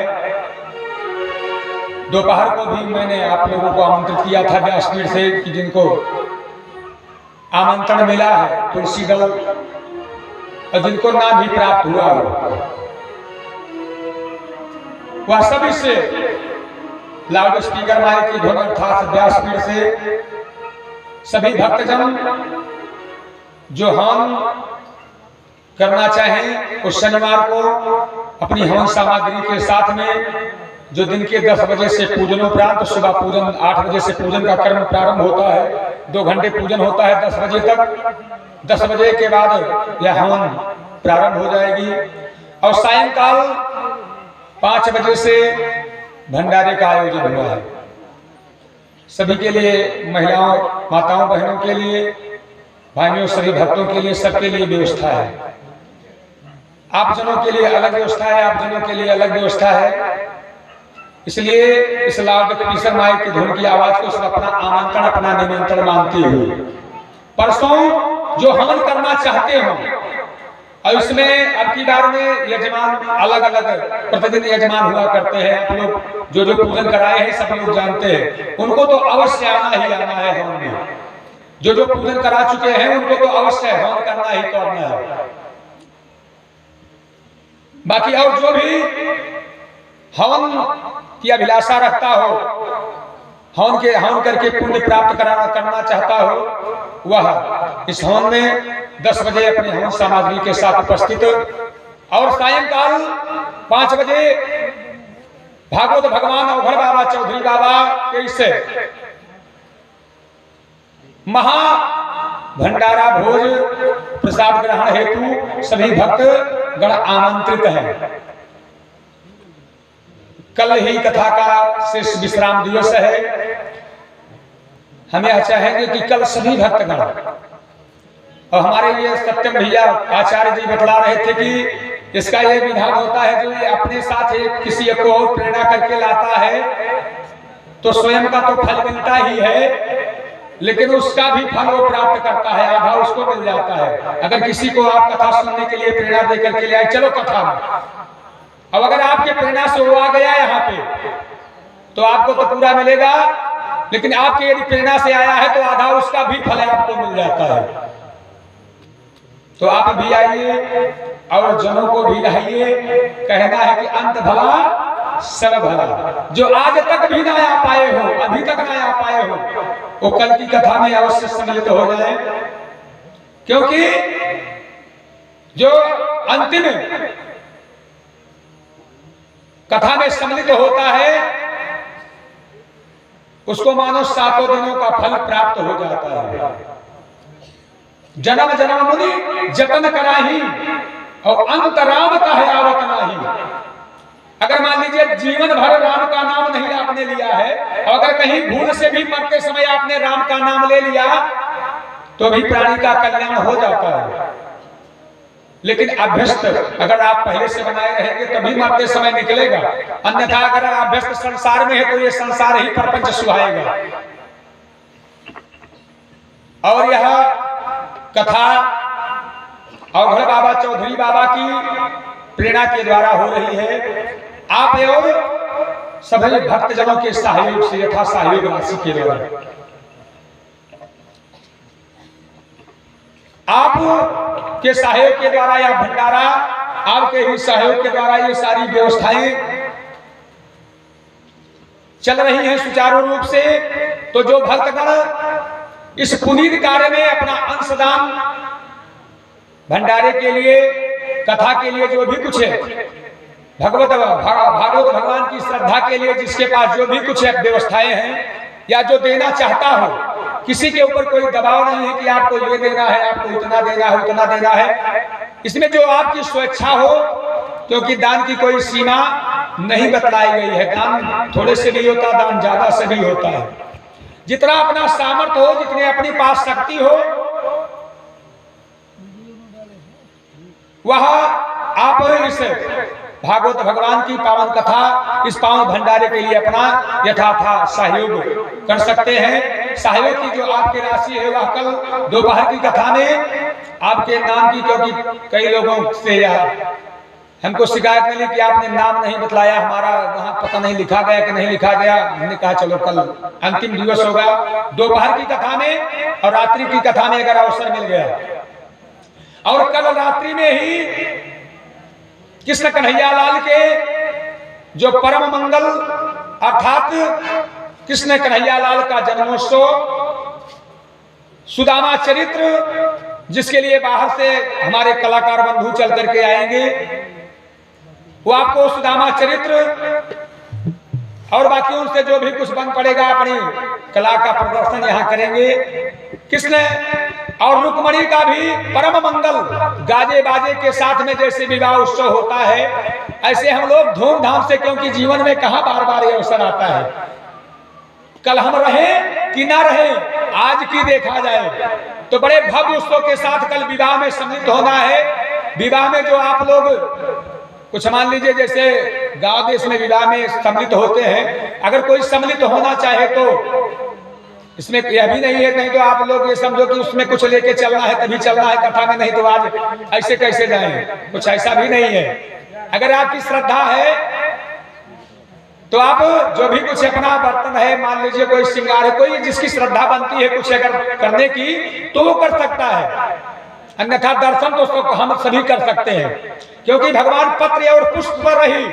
A: दोपहर को भी मैंने आप लोगों को आमंत्रित किया था व्यासपीठ से कि जिनको आमंत्रण मिला है तुलसी दल और जिनको ना भी प्राप्त हुआ हो वह सभी से लाउड स्पीकर माइक की ध्वनि अर्थात व्यासपीठ से सभी भक्तजन जो हवन करना चाहें उस शनिवार को अपनी हवन सामग्री के साथ में जो दिन के 10 बजे से पूजनोपरांत सुबह पूजन 8 बजे से पूजन का कर्म प्रारंभ होता है, 2 घंटे पूजन होता है 10 बजे तक। 10 बजे के बाद यह हवन प्रारंभ हो जाएगी और सायंकाल 5 बजे से भंडारे का आयोजन हुआ है। सभी के लिए, महिलाओं माताओं बहनों के लिए, भाइयों सभी भक्तों के लिए, सबके लिए व्यवस्था है। आप जनों के लिए अलग व्यवस्था है, आप जनों के लिए अलग व्यवस्था है। इसलिए इस लाउड स्पीकर माइक की धुन की आवाज को सब अपना आमंत्रण अपना निमंत्रण मानते हुए परसों जो हवन करना चाहते हो और इसमें अब की बार में यजमान अलग अलग प्रतिदिन यजमान हुआ करते हैं। आप लोग जो जो पूजन कराए हैं सब लोग जानते हैं, उनको तो अवश्य आना ही आना है हवन में। जो जो पूजन करा चुके हैं उनको तो अवश्य हवन करना ही करना है। बाकी और जो भी हवन की अभिलाषा रखता हो, हवन करके पुण्य प्राप्त करना चाहता हो, वह इस हवन में 10 बजे अपनी हवन सामग्री के साथ उपस्थित और सायंकाल 5 बजे भागवत भगवान अवघड़ बाबा चौधरी बाबा के इससे महा भंडारा भोज प्रसाद ग्रहण हेतु सभी भक्त गण आमंत्रित हैं। कल ही कथा का शेष विश्राम दिवस है। हम यह चाहेंगे कि कल सभी भक्तगण और हमारे ये सत्यम भैया आचार्य जी बतला रहे थे कि इसका ये विधान होता है जो ये अपने साथ एक किसी को और प्रेरणा करके लाता है तो स्वयं का तो फल मिलता ही है, लेकिन उसका भी फल वो प्राप्त करता है, आधा उसको मिल जाता है। अगर किसी को आप कथा सुनने के लिए प्रेरणा देकर के ले आए, चलो कथा में, अब अगर आपके प्रेरणा से वो आ गया यहाँ पे तो आपको तो पूरा मिलेगा, लेकिन आपके यदि प्रेरणा से आया है तो आधा उसका भी फल आपको मिल जाता है। तो आप भी आइए और जनों को भी लाइए। कहना है कि अंत भला सब भला। जो आज तक भी ना आ पाए हो, अभी तक ना आ पाए हो, वो कल की कथा में अवश्य सम्मिलित हो जाए, क्योंकि जो अंतिम कथा में सम्मिलित होता है उसको मानो 7 दिनों का फल प्राप्त हो जाता है। जन्म जन्म मुनि जतन कराही और अंत राम का है आवत नाही। अगर मान लीजिए जीवन भर राम का नाम नहीं आपने लिया है और अगर कहीं भूल से भी मरते समय आपने राम का नाम ले लिया तो भी प्राणी का कल्याण हो जाता है। लेकिन अभ्यस्त अगर आप पहले से बनाए रहेंगे तभी मरते समय निकलेगा, अन्यथा अगर आप अभ्यस्त संसार में है तो ये संसार ही प्रपंच सुहाएगा। और यह कथा अवघड़ बाबा चौधरी बाबा की प्रेरणा के द्वारा हो रही है। आप और सभी भक्तजनों के सहयोग से यथा सहयोग राशि के द्वारा आप के सहयोग के द्वारा या भंडारा आपके ही सहयोग के द्वारा ये सारी व्यवस्थाएं चल रही हैं सुचारू रूप से। तो जो भक्तगण इस पुनीत कार्य में अपना अंशदान भंडारे के लिए कथा के लिए जो भी कुछ है भागवत भगवान की श्रद्धा के लिए जिसके पास जो भी कुछ है व्यवस्थाएं हैं या जो देना चाहता हो, किसी के ऊपर कोई दबाव नहीं है कि आपको ये देना है, आपको इतना देना है, उतना देना है। इसमें जो आपकी स्वेच्छा हो, क्योंकि दान की कोई सीमा नहीं बतलाई गई है। दान थोड़े से भी होता, दान ज्यादा से भी होता है। जितना अपना सामर्थ्य हो, जितने अपनी पास शक्ति हो, वह आप इस भागवत भगवान की पावन कथा, इस पावन भंडारे के लिए अपना यथाथा सहयोग कर सकते हैं। सहयोग की जो आपकी राशि है वह कल दोपहर की कथा में आपके नाम की, क्योंकि कई लोगों से हमको शिकायत मिली कि आपने नाम नहीं बतलाया, हमारा वहाँ पता नहीं लिखा गया कि नहीं लिखा गया। हमने कहा चलो कल अंतिम दिवस होगा, दोपहर की कथा में और रात्रि की कथा में अगर अवसर मिल गया। और कल रात्रि में ही कृष्ण कन्हैया लाल के जो परम मंगल अर्थात कृष्ण कन्हैया लाल का जन्मोत्सव सुदामा चरित्र, जिसके लिए बाहर से हमारे कलाकार बंधु चल करके आएंगे, वो आपको सुदामा चरित्र और बाकी उनसे जो भी कुछ बन पड़ेगा अपनी कला का प्रदर्शन यहाँ करेंगे। कृष्ण और रुक्मणी का भी परम मंगल गाजे बाजे के साथ में जैसे विवाह उत्सव होता है, ऐसे हम लोग धूमधाम से, क्योंकि जीवन में कहाँ बार बार ये अवसर आता है, कल हम रहे कि ना रहे, आज की देखा जाए। तो बड़े भव्य उत्सव के साथ कल विवाह में सम्मिलित होना है। विवाह में जो आप लोग कुछ मान लीजिए जैसे गांव देश में विवाह में सम्मिलित होते हैं, अगर कोई सम्मिलित होना चाहे तो इसमें यह भी नहीं है, नहीं तो आप लोग ये समझो कि उसमें कुछ लेके चलना है तभी चलना है कथा में, नहीं तो आज ऐसे कैसे जाएं, कुछ ऐसा भी नहीं है। अगर आपकी श्रद्धा है तो आप जो भी कुछ अपना बर्तन है, मान लीजिए कोई श्रृंगार है, कोई जिसकी श्रद्धा बनती है कुछ अगर करने की तो वो कर सकता है, अन्यथा दर्शन तो उसको हम सभी कर सकते हैं। क्योंकि भगवान पत्र और पुष्प पर रही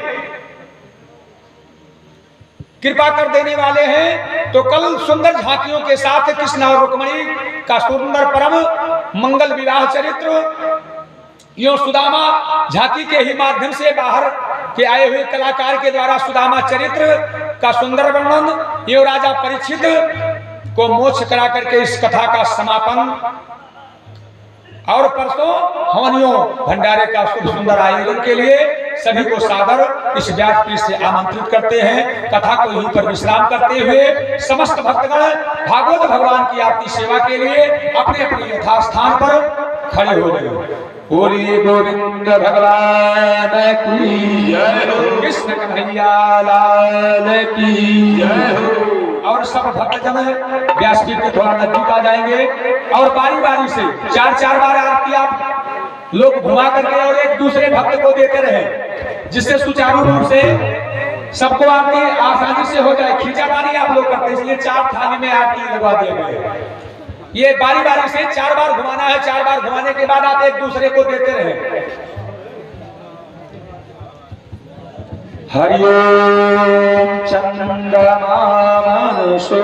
A: कृपा कर देने वाले हैं। तो कल सुंदर झांकियों के साथ कृष्ण और रुक्मणी का सुंदर परम मंगल विवाह चरित्र, यो सुदामा झांकी के ही माध्यम से बाहर के आए हुए कलाकार के द्वारा सुदामा चरित्र का सुंदर वर्णन, यो राजा परीक्षित को मोक्ष करा करके इस कथा का समापन और परसों हवनियों भंडारे का शुभ सुंदर आयोजन के लिए सभी को सादर इस व्यासपीठ से आमंत्रित करते हैं। कथा को यहीं पर विश्राम करते हुए समस्त भक्तगण भागवत भगवान की आरती सेवा के लिए अपने अपने यथास्थान पर खड़े हो गए। बोलिए गोविंद भगवान की जय हो, कृष्ण कन्हैया लाल की जय हो। और सब भक्तजन व्यासपीठ के थोड़ा नजदीक आ जाएंगे और बारी बारी से 4-4 बार आरती आप लोग घुमा करके और एक दूसरे भक्त को देते रहे, जिससे सुचारू रूप से सबको आरती आसानी से हो जाए। खींचातानी आप लोग करते हैं, इसलिए 4 थाली में आरती लगवा दिए गए। ये बारी बारी से 4 बार घुमाना है, 4 बार घुमाने के बाद आप एक दूसरे को देते रहे। हरि ओम चंद्रमा मनसो